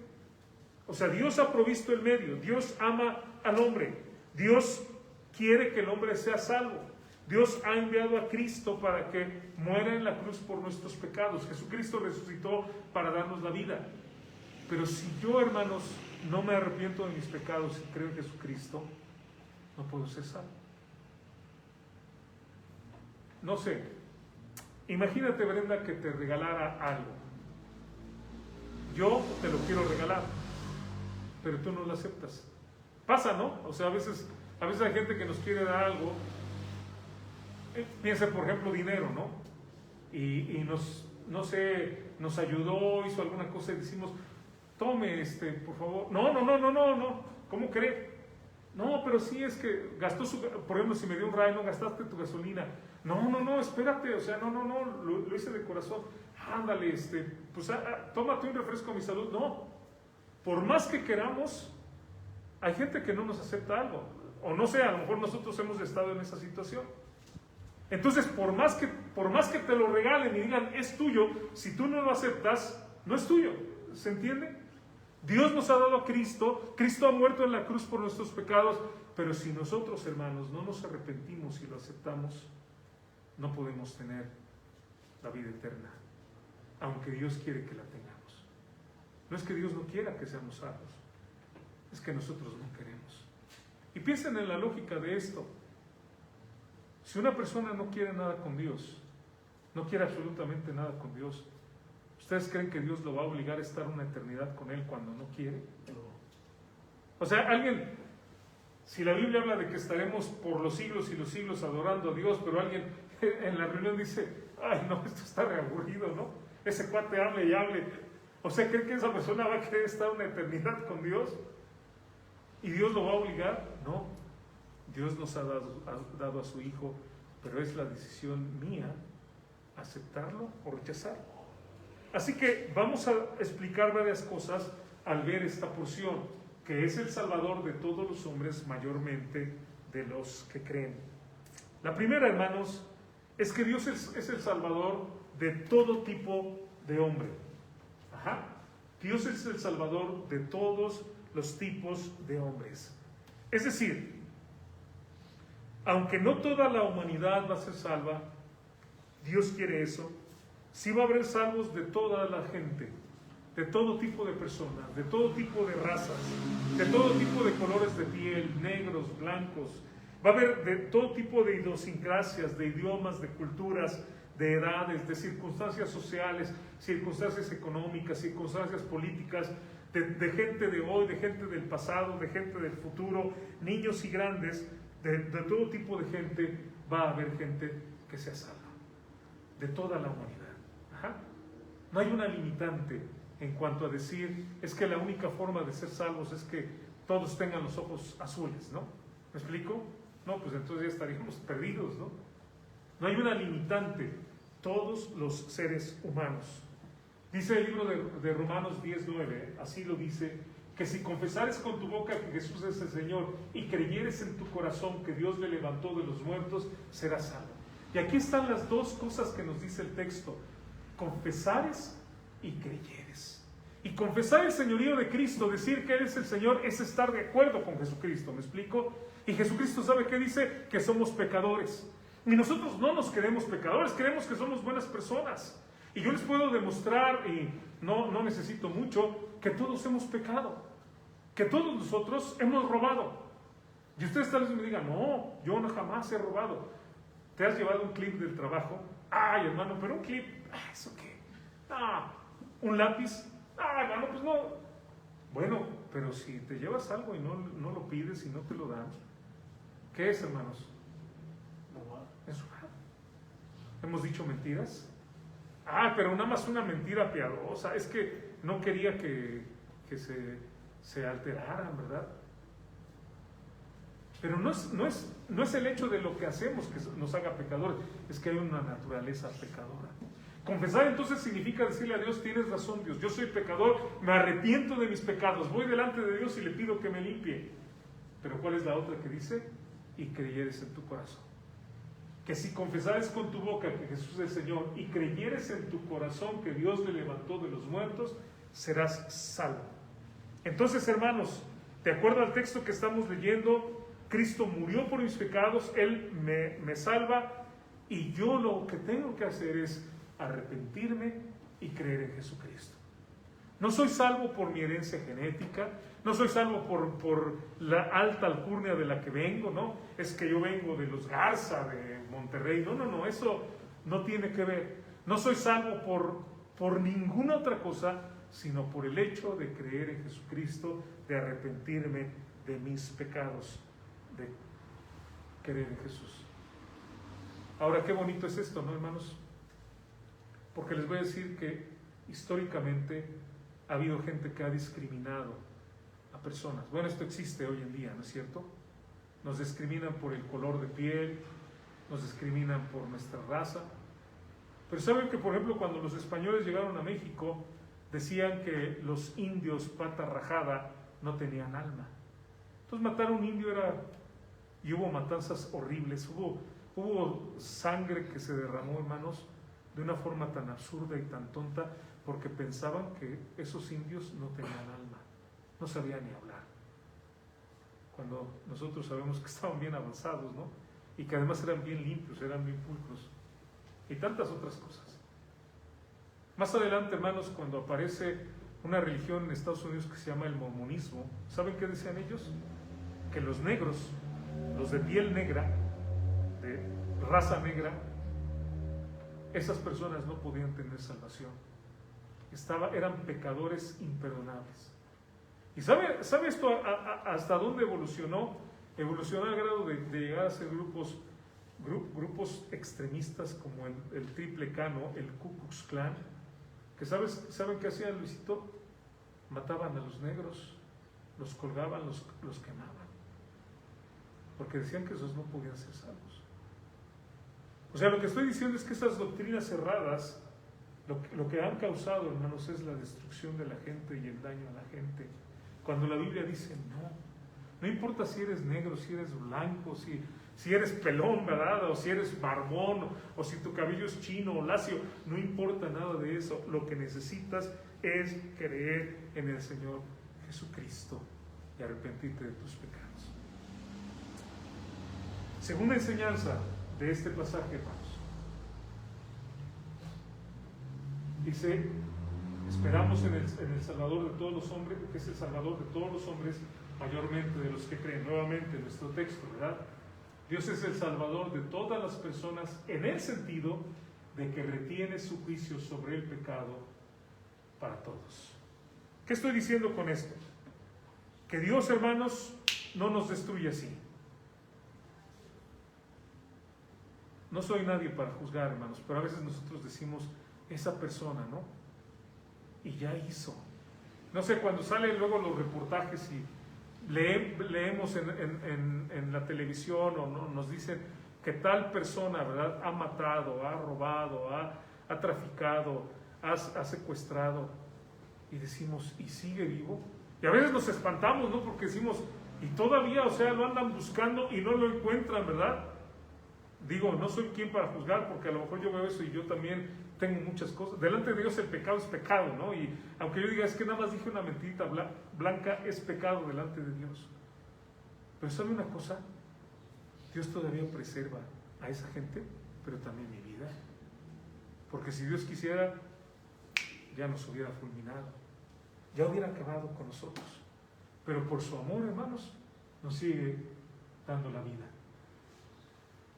O sea, Dios ha provisto el medio, Dios ama al hombre, Dios quiere que el hombre sea salvo. Dios ha enviado a Cristo para que muera en la cruz por nuestros pecados. Jesucristo resucitó para darnos la vida. Pero si yo, hermanos, no me arrepiento de mis pecados y creo en Jesucristo, no puedo ser salvo. No sé, imagínate, Brenda, que te regalara algo. Yo te lo quiero regalar, pero tú no lo aceptas. Pasa, ¿no? O sea, a veces hay gente que nos quiere dar algo. Piensa, por ejemplo, dinero, ¿no? Y nos ayudó, hizo alguna cosa y decimos, tome, por favor. No. ¿Cómo cree? No, pero sí es que gastó por ejemplo, si me dio un rayo, no gastaste tu gasolina. No, espérate, o sea, no, lo hice de corazón. Ándale, pues tómate un refresco a mi salud. No, por más que queramos, hay gente que no nos acepta algo. O no sé, a lo mejor nosotros hemos estado en esa situación. Entonces, por más que te lo regalen y digan, es tuyo, si tú no lo aceptas, no es tuyo. ¿Se entiende? Dios nos ha dado a Cristo, Cristo ha muerto en la cruz por nuestros pecados, pero si nosotros, hermanos, no nos arrepentimos y lo aceptamos, no podemos tener la vida eterna, aunque Dios quiere que la tengamos. No es que Dios no quiera que seamos salvos, es que nosotros no queremos. Y piensen en la lógica de esto. Si una persona no quiere nada con Dios, no quiere absolutamente nada con Dios, ¿ustedes creen que Dios lo va a obligar a estar una eternidad con Él cuando no quiere? O sea, si la Biblia habla de que estaremos por los siglos y los siglos adorando a Dios, pero alguien en la reunión dice, ay no, esto está reaburrido, ¿no? Ese cuate hable y hable. O sea, ¿creen que esa persona va a querer estar una eternidad con Dios? ¿Y Dios lo va a obligar? No. Dios nos ha dado a su Hijo, pero es la decisión mía aceptarlo o rechazarlo. Así que vamos a explicar varias cosas al ver esta porción, que es el Salvador de todos los hombres, mayormente de los que creen. La primera, hermanos, es que Dios es el Salvador de todo tipo de hombre. Ajá. Dios es el Salvador de todos los tipos de hombres. Es decir, aunque no toda la humanidad va a ser salva, Dios quiere eso. Sí va a haber salvos de toda la gente, de todo tipo de personas, de todo tipo de razas, de todo tipo de colores de piel, negros, blancos. Va a haber de todo tipo de idiosincrasias, de idiomas, de culturas, de edades, de circunstancias sociales, circunstancias económicas, circunstancias políticas, de gente de hoy, de gente del pasado, de gente del futuro, niños y grandes, de todo tipo de gente. Va a haber gente que sea salva, de toda la humanidad. Ajá. No hay una limitante en cuanto a decir, es que la única forma de ser salvos es que todos tengan los ojos azules, ¿no? ¿Me explico? No, pues entonces ya estaríamos perdidos, ¿no? No hay una limitante, todos los seres humanos. Dice el libro de Romanos 10:9, así lo dice, que si confesares con tu boca que Jesús es el Señor y creyeres en tu corazón que Dios le levantó de los muertos, serás salvo. Y aquí están las dos cosas que nos dice el texto: confesares y creyeres. Y confesar el señorío de Cristo, decir que Él es el Señor, es estar de acuerdo con Jesucristo. ¿Me explico? Y Jesucristo sabe qué dice, que somos pecadores. Y nosotros no nos creemos pecadores, creemos que somos buenas personas. Y yo les puedo demostrar, y no necesito mucho, que todos hemos pecado, que todos nosotros hemos robado. Y ustedes tal vez me digan, no, yo no jamás he robado. ¿Te has llevado un clip del trabajo? Ay, hermano, pero un clip, ¿eso qué? ¿Un lápiz? Hermano, pues no. Bueno, pero si te llevas algo y no lo pides y no te lo dan, ¿qué es, hermanos? Es robar. ¿Hemos dicho mentiras? Pero nada más una mentira piadosa. Es que no quería que se alteraran, ¿verdad? Pero no es el hecho de lo que hacemos que nos haga pecadores, es que hay una naturaleza pecadora. Confesar entonces significa decirle a Dios, tienes razón Dios, yo soy pecador, me arrepiento de mis pecados, voy delante de Dios y le pido que me limpie. Pero ¿cuál es la otra que dice? Y creyeres en tu corazón. Que si confesares con tu boca que Jesús es el Señor y creyeres en tu corazón que Dios le levantó de los muertos, serás salvo. Entonces, hermanos, de acuerdo al texto que estamos leyendo, Cristo murió por mis pecados, Él me salva, y yo lo que tengo que hacer es arrepentirme y creer en Jesucristo. No soy salvo por mi herencia genética, no soy salvo por la alta alcurnia de la que vengo, ¿no? Es que yo vengo de los Garza, de Monterrey. No, eso no tiene que ver. No soy salvo por ninguna otra cosa, sino por el hecho de creer en Jesucristo, de arrepentirme de mis pecados, de creer en Jesús. Ahora, qué bonito es esto, ¿no, hermanos? Porque les voy a decir que históricamente ha habido gente que ha discriminado a personas. Bueno, esto existe hoy en día, ¿no es cierto? Nos discriminan por el color de piel, nos discriminan por nuestra raza. Pero saben que, por ejemplo, cuando los españoles llegaron a México, decían que los indios pata rajada no tenían alma. Entonces matar a un indio y hubo matanzas horribles, hubo sangre que se derramó, hermanos, de una forma tan absurda y tan tonta, porque pensaban que esos indios no tenían alma, no sabían ni hablar. Cuando nosotros sabemos que estaban bien avanzados, ¿no? Y que además eran bien limpios, eran bien pulcros, y tantas otras cosas. Más adelante, hermanos, cuando aparece una religión en Estados Unidos que se llama el mormonismo, ¿saben qué decían ellos? Que los negros, los de piel negra, de raza negra, esas personas no podían tener salvación. Eran pecadores imperdonables. ¿Y sabe esto hasta dónde evolucionó? Evolucionó al grado de llegar a ser grupos extremistas como el Triple K, ¿no? El Ku Klux Klan, que ¿saben qué hacían, Luisito? Mataban a los negros, los colgaban, los quemaban, porque decían que esos no podían ser salvos. O sea, lo que estoy diciendo es que esas doctrinas cerradas, lo que han causado, hermanos, es la destrucción de la gente y el daño a la gente. Cuando la Biblia dice, No importa si eres negro, si eres blanco, si eres pelón, ¿verdad? O si eres barbón, o si tu cabello es chino o lacio. No importa nada de eso. Lo que necesitas es creer en el Señor Jesucristo y arrepentirte de tus pecados. Segunda enseñanza de este pasaje, hermanos. Dice, esperamos en el Salvador de todos los hombres, que es el Salvador de todos los hombres, mayormente de los que creen. Nuevamente nuestro texto, ¿verdad? Dios es el Salvador de todas las personas en el sentido de que retiene su juicio sobre el pecado para todos. ¿Qué estoy diciendo con esto? Que Dios, hermanos, no nos destruye así. No soy nadie para juzgar, hermanos, pero a veces nosotros decimos, esa persona, ¿no? Y ya hizo. No sé, cuando salen luego los reportajes y leemos en la televisión o no, nos dicen que tal persona, ¿verdad?, ha matado, ha robado, ha traficado, ha secuestrado, y decimos, ¿y sigue vivo? Y a veces nos espantamos, ¿no? Porque decimos, y todavía, o sea, lo andan buscando y no lo encuentran, ¿verdad? Digo, no soy quien para juzgar, porque a lo mejor yo veo eso y yo también tengo muchas cosas. Delante de Dios el pecado es pecado, ¿no? Y aunque yo diga, es que nada más dije una mentirita blanca, es pecado delante de Dios. Pero ¿sabe una cosa? Dios todavía preserva a esa gente, pero también mi vida. Porque si Dios quisiera, ya nos hubiera fulminado, ya hubiera acabado con nosotros. Pero por su amor, hermanos, nos sigue dando la vida.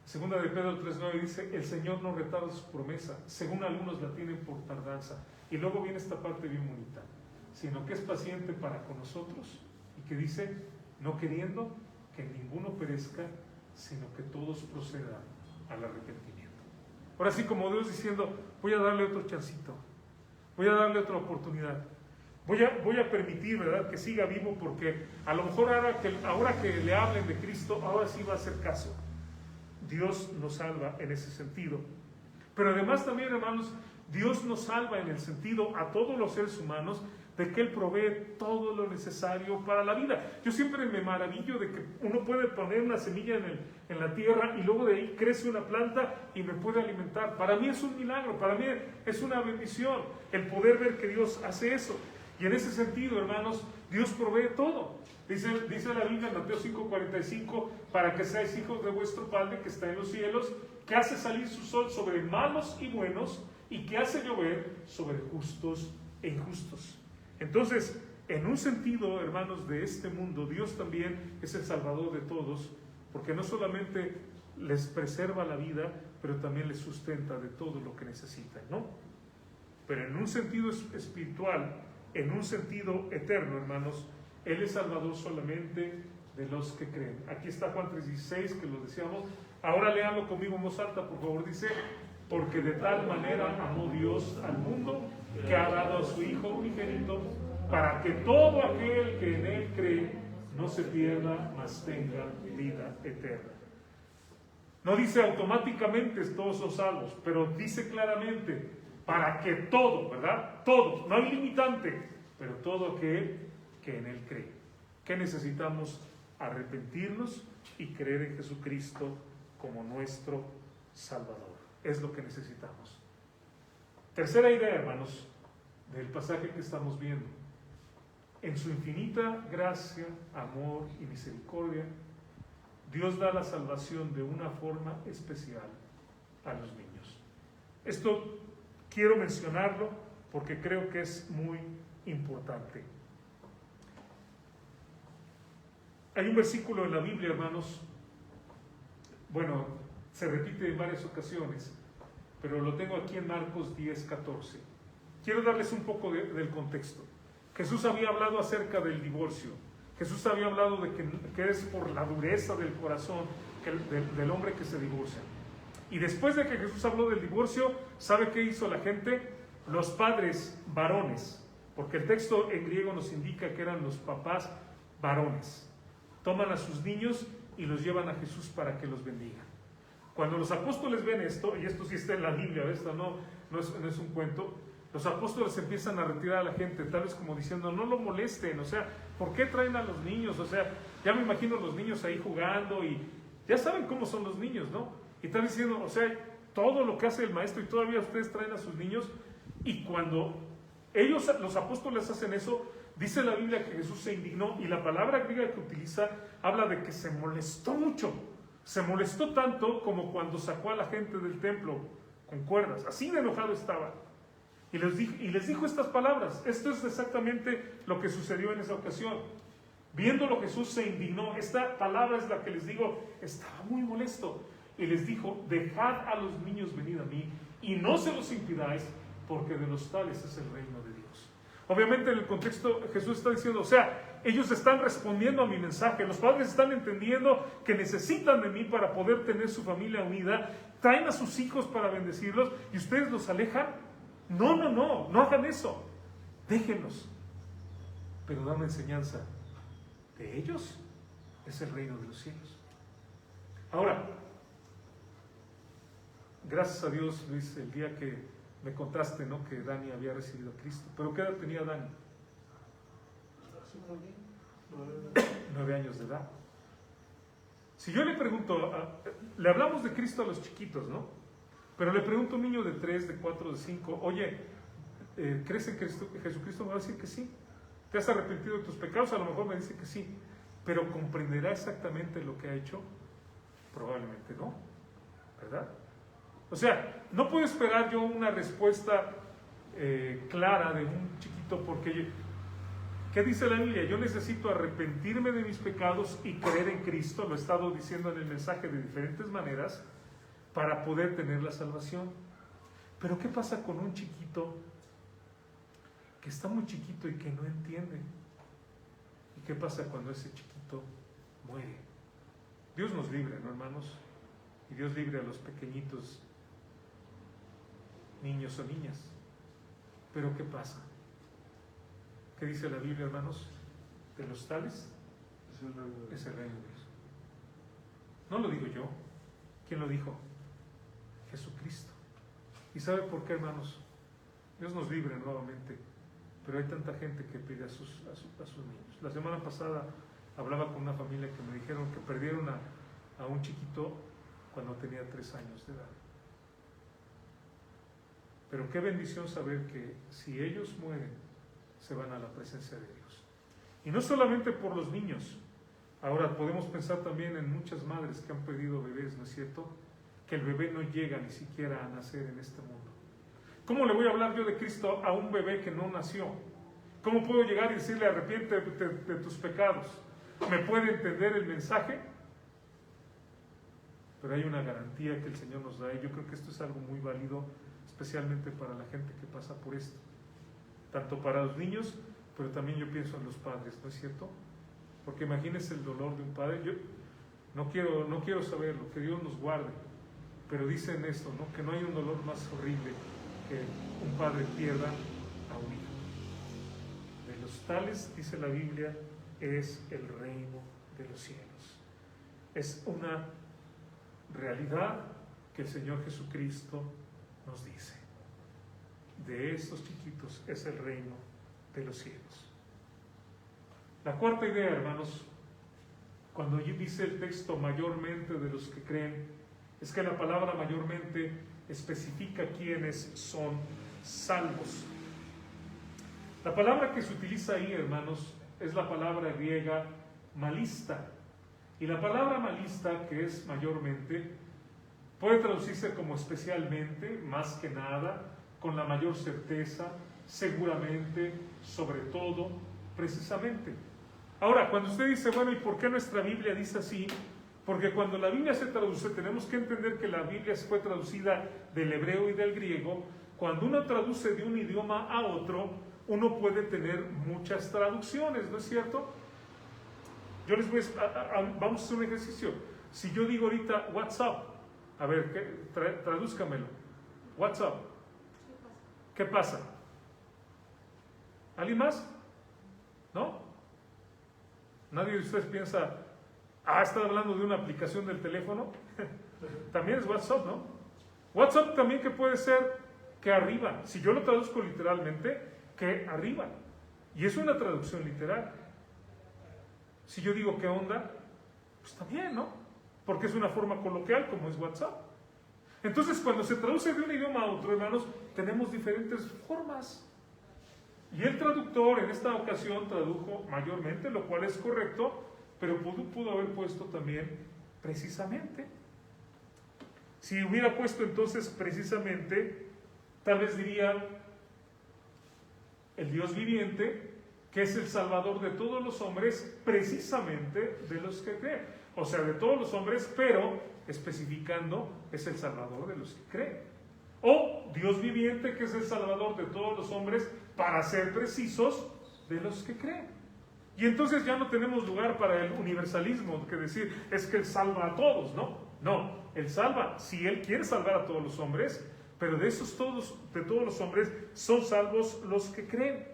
Segunda de Pedro 3:9 dice, el Señor no retarda su promesa, según algunos la tienen por tardanza. Y luego viene esta parte bien bonita, sino que es paciente para con nosotros, y que dice, no queriendo que ninguno perezca, sino que todos procedan al arrepentimiento. Ahora sí, como Dios diciendo, voy a darle otro chancito, voy a darle otra oportunidad, voy a permitir, ¿verdad?, que siga vivo, porque a lo mejor ahora que le hablen de Cristo, ahora sí va a hacer caso. Dios nos salva en ese sentido. Pero además también, hermanos, Dios nos salva en el sentido a todos los seres humanos de que Él provee todo lo necesario para la vida. Yo siempre me maravillo de que uno puede poner una semilla en la tierra y luego de ahí crece una planta y me puede alimentar. Para mí es un milagro, para mí es una bendición el poder ver que Dios hace eso. Y en ese sentido, hermanos, Dios provee todo. Dice la Biblia en Mateo 5:45, para que seáis hijos de vuestro Padre que está en los cielos, que hace salir su sol sobre malos y buenos, y que hace llover sobre justos e injustos. Entonces, en un sentido, hermanos, de este mundo, Dios también es el Salvador de todos, porque no solamente les preserva la vida, pero también les sustenta de todo lo que necesitan, ¿no? Pero en un sentido espiritual, en un sentido eterno, hermanos, Él es Salvador solamente de los que creen. Aquí está Juan 3:16, que lo decíamos. Ahora léanlo conmigo en voz alta, por favor. Dice, porque de tal manera amó Dios al mundo, que ha dado a su Hijo unigénito, para que todo aquel que en Él cree no se pierda, mas tenga vida eterna. No dice automáticamente todos son salvos, pero dice claramente, para que todo, ¿verdad? Todo, no hay limitante, pero todo aquel que en Él cree. ¿Qué necesitamos? Arrepentirnos y creer en Jesucristo como nuestro Salvador. Es lo que necesitamos. Tercera idea, hermanos, del pasaje que estamos viendo. En su infinita gracia, amor y misericordia, Dios da la salvación de una forma especial a los niños. Esto quiero mencionarlo porque creo que es muy importante. Hay un versículo en la Biblia, hermanos, bueno, se repite en varias ocasiones, pero lo tengo aquí en Marcos 10:14. Quiero darles un poco del contexto. Jesús había hablado acerca del divorcio. Jesús había hablado de que es por la dureza del corazón del hombre que se divorcia. Y después de que Jesús habló del divorcio, ¿sabe qué hizo la gente? Los padres varones, porque el texto en griego nos indica que eran los papás varones. Toman a sus niños y los llevan a Jesús para que los bendiga. Cuando los apóstoles ven esto, y esto sí está en la Biblia, esto no es un cuento, Los apóstoles empiezan a retirar a la gente, tal vez como diciendo, no lo molesten, o sea, ¿por qué traen a los niños? O sea, ya me imagino los niños ahí jugando y ya saben cómo son los niños, ¿no? Y están diciendo, o sea, todo lo que hace el maestro y todavía ustedes traen a sus niños. Y cuando ellos, los apóstoles, hacen eso, dice la Biblia que Jesús se indignó, y la palabra griega que utiliza habla de que se molestó mucho. Se molestó tanto como cuando sacó a la gente del templo con cuerdas. Así de enojado estaba. Y les dijo estas palabras. Esto es exactamente lo que sucedió en esa ocasión. Viéndolo, Jesús se indignó. Esta palabra es la que les digo, estaba muy molesto. Y les dijo, dejad a los niños venir a mí y no se los impidáis, porque de los tales es el reino de Dios. Obviamente en el contexto Jesús está diciendo, o sea, ellos están respondiendo a mi mensaje, los padres están entendiendo que necesitan de mí para poder tener su familia unida, traen a sus hijos para bendecirlos y ustedes los alejan. No hagan eso, déjenlos, pero dan una enseñanza. De ellos es el reino de los cielos. Ahora, gracias a Dios, Luis, el día que me contaste, ¿no?, que Dani había recibido a Cristo. ¿Pero qué edad tenía Dani? 9 años de edad. Si yo le pregunto, le hablamos de Cristo a los chiquitos, ¿no? Pero le pregunto a un niño de 3, de 4, de 5, oye, ¿crees en Cristo? Jesucristo me va a decir que sí. ¿Te has arrepentido de tus pecados? A lo mejor me dice que sí. Pero ¿comprenderá exactamente lo que ha hecho? Probablemente no, ¿verdad? O sea, no puedo esperar yo una respuesta clara de un chiquito, porque ¿qué dice la Biblia? Yo necesito arrepentirme de mis pecados y creer en Cristo. Lo he estado diciendo en el mensaje de diferentes maneras para poder tener la salvación. Pero ¿qué pasa con un chiquito que está muy chiquito y que no entiende? ¿Y qué pasa cuando ese chiquito muere? Dios nos libre, ¿no, hermanos? Y Dios libre a los pequeñitos, niños o niñas. Pero ¿qué pasa? ¿Qué dice la Biblia, hermanos? De los tales es el reino de Dios. No lo digo yo. ¿Quién lo dijo? Jesucristo. ¿Y sabe por qué, hermanos? Dios nos libre nuevamente, pero hay tanta gente que pide a sus niños. La semana pasada hablaba con una familia que me dijeron que perdieron a un chiquito cuando tenía 3 años de edad. Pero qué bendición saber que si ellos mueren, se van a la presencia de Dios. Y no solamente por los niños. Ahora podemos pensar también en muchas madres que han perdido bebés, ¿no es cierto? Que el bebé no llega ni siquiera a nacer en este mundo. ¿Cómo le voy a hablar yo de Cristo a un bebé que no nació? ¿Cómo puedo llegar y decirle arrepiéntete de tus pecados? ¿Me puede entender el mensaje? Pero hay una garantía que el Señor nos da, y yo creo que esto es algo muy válido, especialmente para la gente que pasa por esto. Tanto para los niños, pero también yo pienso en los padres, ¿no es cierto? Porque imagínense el dolor de un padre. Yo no quiero saberlo, que Dios nos guarde, pero dicen esto, ¿no?, que no hay un dolor más horrible que un padre pierda a un hijo. De los tales, dice la Biblia, es el reino de los cielos. Es una realidad que el Señor Jesucristo nos dice. De estos chiquitos es el reino de los cielos. La cuarta idea, hermanos, cuando dice el texto mayormente de los que creen, es que la palabra mayormente especifica quiénes son salvos. La palabra que se utiliza ahí, hermanos, es la palabra griega malista. Y la palabra malista, que es mayormente, puede traducirse como especialmente, más que nada, con la mayor certeza, seguramente, sobre todo, precisamente. Ahora, cuando usted dice, bueno, ¿y por qué nuestra Biblia dice así? Porque cuando la Biblia se traduce, tenemos que entender que la Biblia fue traducida del hebreo y del griego. Cuando uno traduce de un idioma a otro, uno puede tener muchas traducciones, ¿no es cierto? Yo les voy vamos a hacer un ejercicio. Si yo digo ahorita WhatsApp, a ver, tradúzcamelo. WhatsApp. ¿Qué pasa? ¿Alguien más? ¿No? Nadie de ustedes piensa, ¿está hablando de una aplicación del teléfono? También es WhatsApp, ¿no? WhatsApp también, que puede ser que arriba. Si yo lo traduzco literalmente, que arriba. Y es una traducción literal. Si yo digo, ¿qué onda? Pues también, ¿no? Porque es una forma coloquial como es WhatsApp. Entonces, cuando se traduce de un idioma a otro, hermanos, tenemos diferentes formas. Y el traductor en esta ocasión tradujo mayormente, lo cual es correcto, pero pudo haber puesto también precisamente. Si hubiera puesto entonces precisamente, tal vez diría el Dios viviente, que es el Salvador de todos los hombres, precisamente de los que creen. O sea, de todos los hombres, pero especificando, es el Salvador de los que creen. O Dios viviente, que es el Salvador de todos los hombres, para ser precisos, de los que creen. Y entonces ya no tenemos lugar para el universalismo, que decir, es que Él salva a todos, ¿no? No, Él salva, si Él quiere salvar a todos los hombres, pero de esos todos, de todos los hombres, son salvos los que creen.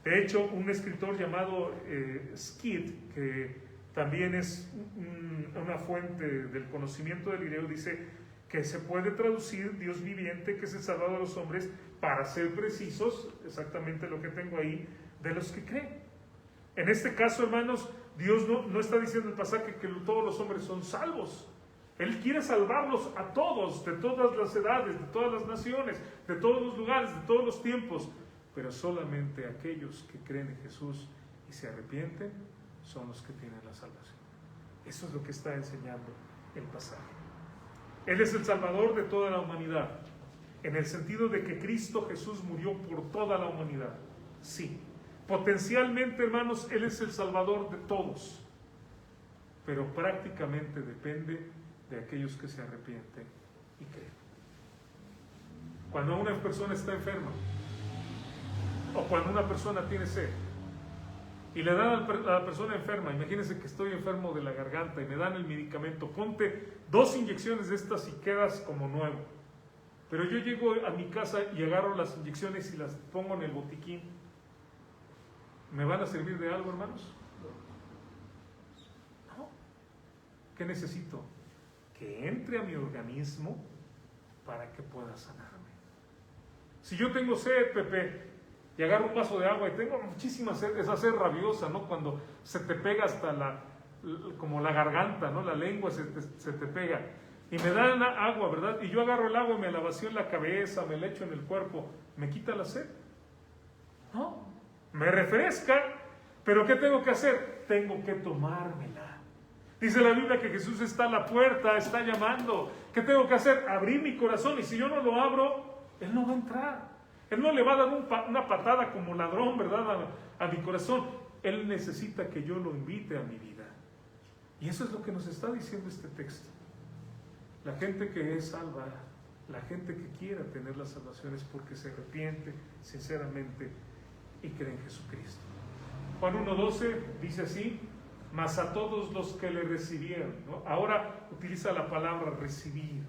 De hecho, un escritor llamado Skid, que también es una fuente del conocimiento del griego, dice que se puede traducir Dios viviente, que es el Salvador de los hombres, para ser precisos, exactamente lo que tengo ahí, de los que creen. En este caso, hermanos, Dios no está diciendo el pasaje que todos los hombres son salvos. Él quiere salvarlos a todos, de todas las edades, de todas las naciones, de todos los lugares, de todos los tiempos. Pero solamente aquellos que creen en Jesús y se arrepienten son los que tienen la salvación. Eso es lo que está enseñando el pasaje. Él es el Salvador de toda la humanidad, en el sentido de que Cristo Jesús murió por toda la humanidad. Sí, potencialmente, hermanos, Él es el Salvador de todos, pero prácticamente depende de aquellos que se arrepienten y creen. Cuando una persona está enferma, o cuando una persona tiene sed, y le dan a la persona enferma, imagínense que estoy enfermo de la garganta y me dan el medicamento, ponte 2 inyecciones de estas y quedas como nuevo. Pero yo llego a mi casa y agarro las inyecciones y las pongo en el botiquín. ¿Me van a servir de algo, hermanos? No. ¿Qué necesito? Que entre a mi organismo para que pueda sanarme. Si yo tengo sed, Pepe, y agarro un vaso de agua y tengo muchísima sed, esa sed rabiosa, ¿no? Cuando se te pega hasta como la garganta, ¿no? La lengua se te pega. Y me dan agua, ¿verdad? Y yo agarro el agua y me la vacío en la cabeza, me la echo en el cuerpo. ¿Me quita la sed? No. Me refresca, pero ¿qué tengo que hacer? Tengo que tomármela. Dice la Biblia que Jesús está a la puerta, está llamando. ¿Qué tengo que hacer? Abrir mi corazón, y si yo no lo abro, Él no va a entrar. Él no le va a dar una patada como ladrón, ¿verdad? A mi corazón. Él necesita que yo lo invite a mi vida. Y eso es lo que nos está diciendo este texto. La gente que es salva, la gente que quiera tener la salvación es porque se arrepiente sinceramente y cree en Jesucristo. Juan 1:12 dice así: mas a todos los que le recibieron, ¿no? Ahora utiliza la palabra recibir,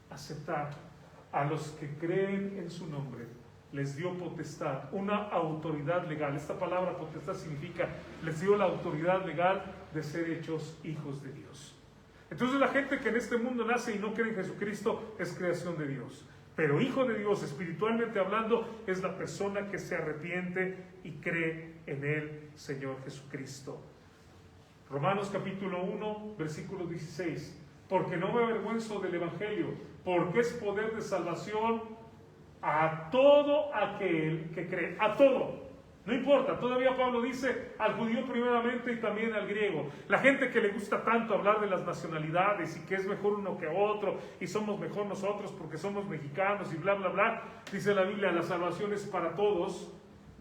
aceptar. A los que creen en su nombre les dio potestad, una autoridad legal. Esta palabra potestad significa, les dio la autoridad legal de ser hechos hijos de Dios. Entonces la gente que en este mundo nace y no cree en Jesucristo es creación de Dios. Pero hijo de Dios, espiritualmente hablando, es la persona que se arrepiente y cree en el Señor Jesucristo. Romanos capítulo 1, versículo 16. Porque no me avergüenzo del Evangelio, porque es poder de salvación a todo aquel que cree. A todo. No importa, todavía Pablo dice al judío primeramente y también al griego. La gente que le gusta tanto hablar de las nacionalidades y que es mejor uno que otro y somos mejor nosotros porque somos mexicanos y bla, bla, bla. Dice la Biblia, la salvación es para todos,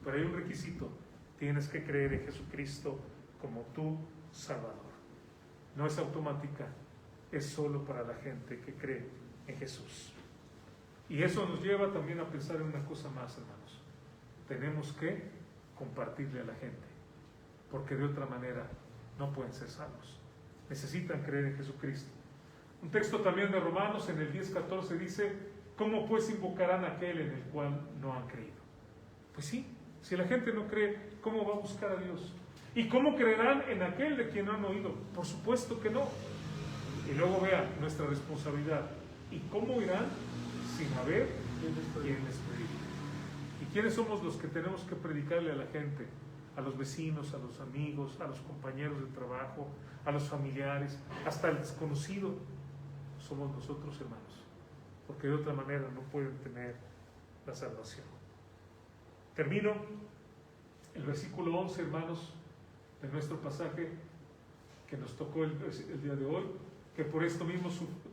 pero hay un requisito. Tienes que creer en Jesucristo como tu Salvador. No es automática, es solo para la gente que cree en Jesús. Y eso nos lleva también a pensar en una cosa más, hermanos. Tenemos que compartirle a la gente, porque de otra manera no pueden ser salvos. Necesitan creer en Jesucristo. Un texto también de Romanos en el 10:14 dice: ¿cómo pues invocarán a aquel en el cual no han creído? Pues sí, si la gente no cree, ¿cómo va a buscar a Dios? ¿Y cómo creerán en aquel de quien no han oído? Por supuesto que no. Y luego vean nuestra responsabilidad. ¿Y cómo irán sin haber quien les predique. ¿Y quiénes somos los que tenemos que predicarle a la gente? A los vecinos, a los amigos, a los compañeros de trabajo, a los familiares, hasta el desconocido. Somos nosotros, hermanos, porque de otra manera no pueden tener la salvación. Termino el versículo 11, hermanos, de nuestro pasaje que nos tocó el día de hoy, que por esto mismo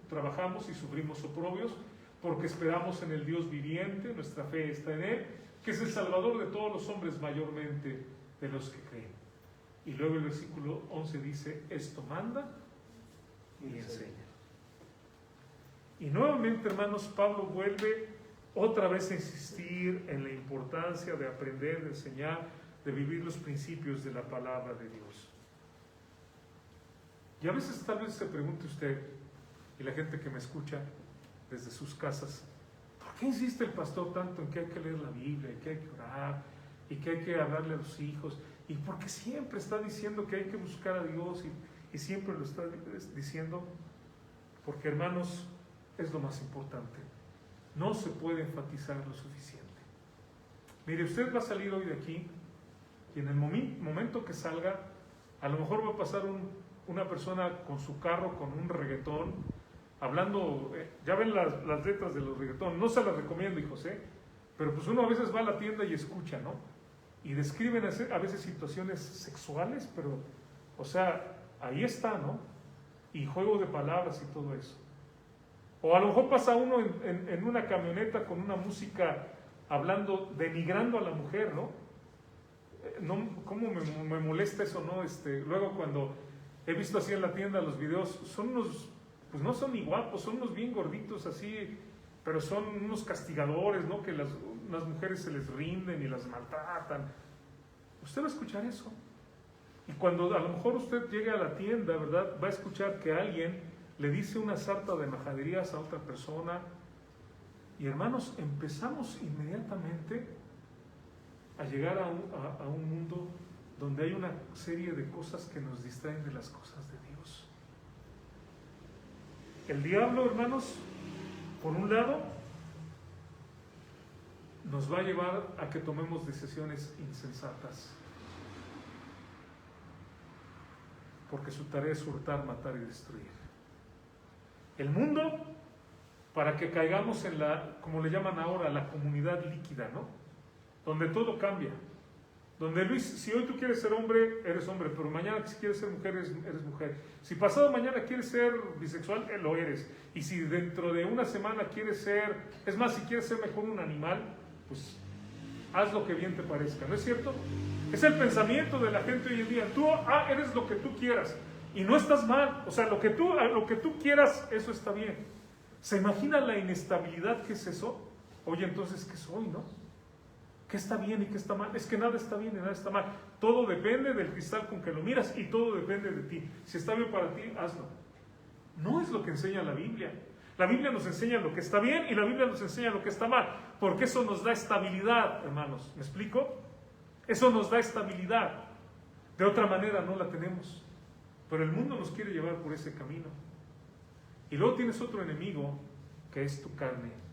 trabajamos y sufrimos oprobios, porque esperamos en el Dios viviente, nuestra fe está en Él, que es el Salvador de todos los hombres, mayormente de los que creen. Y luego el versículo 11 dice, esto manda y enseña. Y nuevamente, hermanos, Pablo vuelve otra vez a insistir en la importancia de aprender, de enseñar, de vivir los principios de la palabra de Dios. Y a veces tal vez se pregunte usted, y la gente que me escucha desde sus casas, ¿por qué insiste el pastor tanto en que hay que leer la Biblia, y que hay que orar, y que hay que hablarle a los hijos? ¿Y por qué siempre está diciendo que hay que buscar a Dios y siempre lo está diciendo? Porque, hermanos, es lo más importante. No se puede enfatizar lo suficiente. Mire, usted va a salir hoy de aquí y en el momento que salga, a lo mejor va a pasar una persona con su carro, con un reggaetón, hablando, ya ven las letras de los reggaetón, no se las recomiendo, hijos, pero pues uno a veces va a la tienda y escucha, ¿no? Y describen a veces situaciones sexuales, pero, o sea, ahí está, ¿no? Y juego de palabras y todo eso. O a lo mejor pasa uno en una camioneta con una música hablando, denigrando a la mujer, ¿no? ¿Cómo me molesta eso, no? Luego cuando he visto así en la tienda los videos, son unos, pues no son ni guapos, son unos bien gorditos así, pero son unos castigadores, ¿no? Que las mujeres se les rinden y las maltratan. Usted va a escuchar eso. Y cuando a lo mejor usted llegue a la tienda, ¿verdad? Va a escuchar que alguien le dice una sarta de majaderías a otra persona. Y hermanos, empezamos inmediatamente a llegar a un mundo donde hay una serie de cosas que nos distraen de las cosas de Dios. El diablo, hermanos, por un lado, nos va a llevar a que tomemos decisiones insensatas, porque su tarea es hurtar, matar y destruir. El mundo, para que caigamos en como le llaman ahora, la comunidad líquida, ¿no? Donde todo cambia. Donde, Luis, si hoy tú quieres ser hombre, eres hombre, pero mañana si quieres ser mujer, eres mujer. Si pasado mañana quieres ser bisexual, lo eres. Y si dentro de una semana quieres ser, es más, si quieres ser mejor un animal, pues haz lo que bien te parezca, ¿no es cierto? Es el pensamiento de la gente hoy en día. Tú eres lo que tú quieras y no estás mal. O sea, lo que tú quieras, eso está bien. ¿Se imagina la inestabilidad que es eso? Oye, entonces, ¿qué soy, no? ¿Qué está bien y qué está mal? Es que nada está bien y nada está mal. Todo depende del cristal con que lo miras y todo depende de ti. Si está bien para ti, hazlo. No es lo que enseña la Biblia. La Biblia nos enseña lo que está bien y la Biblia nos enseña lo que está mal. Porque eso nos da estabilidad, hermanos. ¿Me explico? Eso nos da estabilidad. De otra manera no la tenemos. Pero el mundo nos quiere llevar por ese camino. Y luego tienes otro enemigo que es tu carne.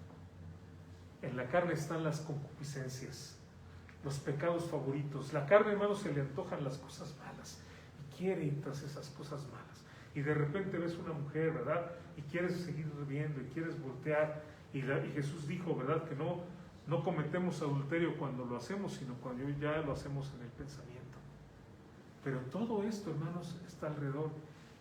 En la carne están las concupiscencias, los pecados favoritos. La carne, hermanos, se le antojan las cosas malas y quiere ir tras esas cosas malas. Y de repente ves una mujer, ¿verdad? Y quieres seguir viendo y quieres voltear. Y Jesús dijo, ¿verdad? Que no cometemos adulterio cuando lo hacemos, sino cuando ya lo hacemos en el pensamiento. Pero todo esto, hermanos, está alrededor.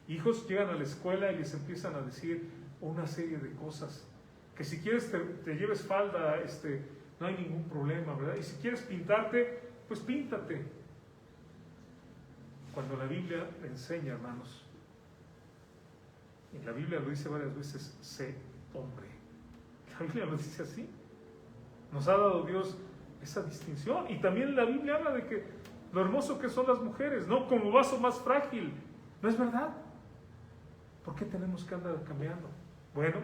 Hijos llegan a la escuela y les empiezan a decir una serie de cosas. Que si quieres te lleves falda, no hay ningún problema, ¿verdad? Y si quieres pintarte, pues píntate. Cuando la Biblia enseña, hermanos, y la Biblia lo dice varias veces, sé hombre. La Biblia lo dice así. Nos ha dado Dios esa distinción. Y también la Biblia habla de que lo hermoso que son las mujeres, ¿no? Como vaso más frágil. ¿No es verdad? ¿Por qué tenemos que andar cambiando? Bueno,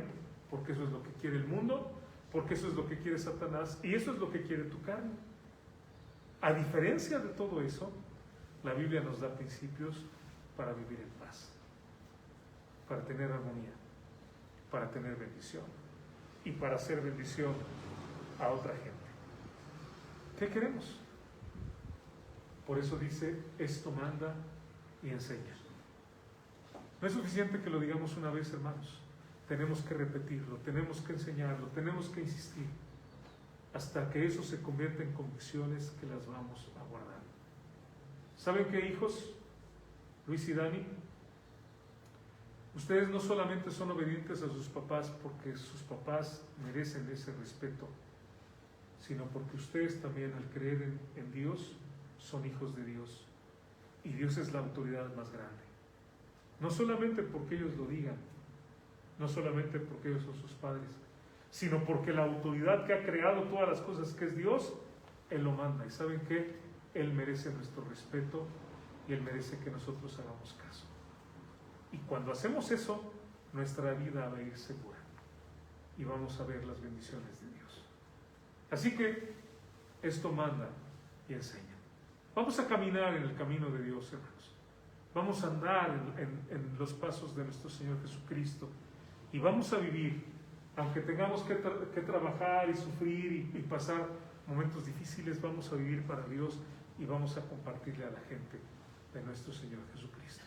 porque eso es lo que quiere el mundo, porque eso es lo que quiere Satanás y eso es lo que quiere tu carne. A diferencia de todo eso, la Biblia nos da principios para vivir en paz, para tener armonía, para tener bendición. y para hacer bendición a otra gente. ¿Qué queremos? Por eso dice, esto manda y enseña. No es suficiente que lo digamos una vez, hermanos. Tenemos que repetirlo, tenemos que enseñarlo, tenemos que insistir, hasta que eso se convierta en convicciones que las vamos a guardar. ¿Saben qué, hijos? Luis y Dani, ustedes no solamente son obedientes a sus papás porque sus papás merecen ese respeto, sino porque ustedes también, al creer en Dios, son hijos de Dios. Y Dios es la autoridad más grande. No solamente porque ellos lo digan, no solamente porque ellos son sus padres, sino porque la autoridad que ha creado todas las cosas, que es Dios, Él lo manda. ¿Y saben qué? Él merece nuestro respeto y Él merece que nosotros hagamos caso. Y cuando hacemos eso, nuestra vida va a ir segura y vamos a ver las bendiciones de Dios. Así que esto manda y enseña. Vamos a caminar en el camino de Dios, hermanos. Vamos a andar en los pasos de nuestro Señor Jesucristo y vamos a vivir, aunque tengamos que trabajar y sufrir y pasar momentos difíciles, vamos a vivir para Dios y vamos a compartirle a la gente de nuestro Señor Jesucristo.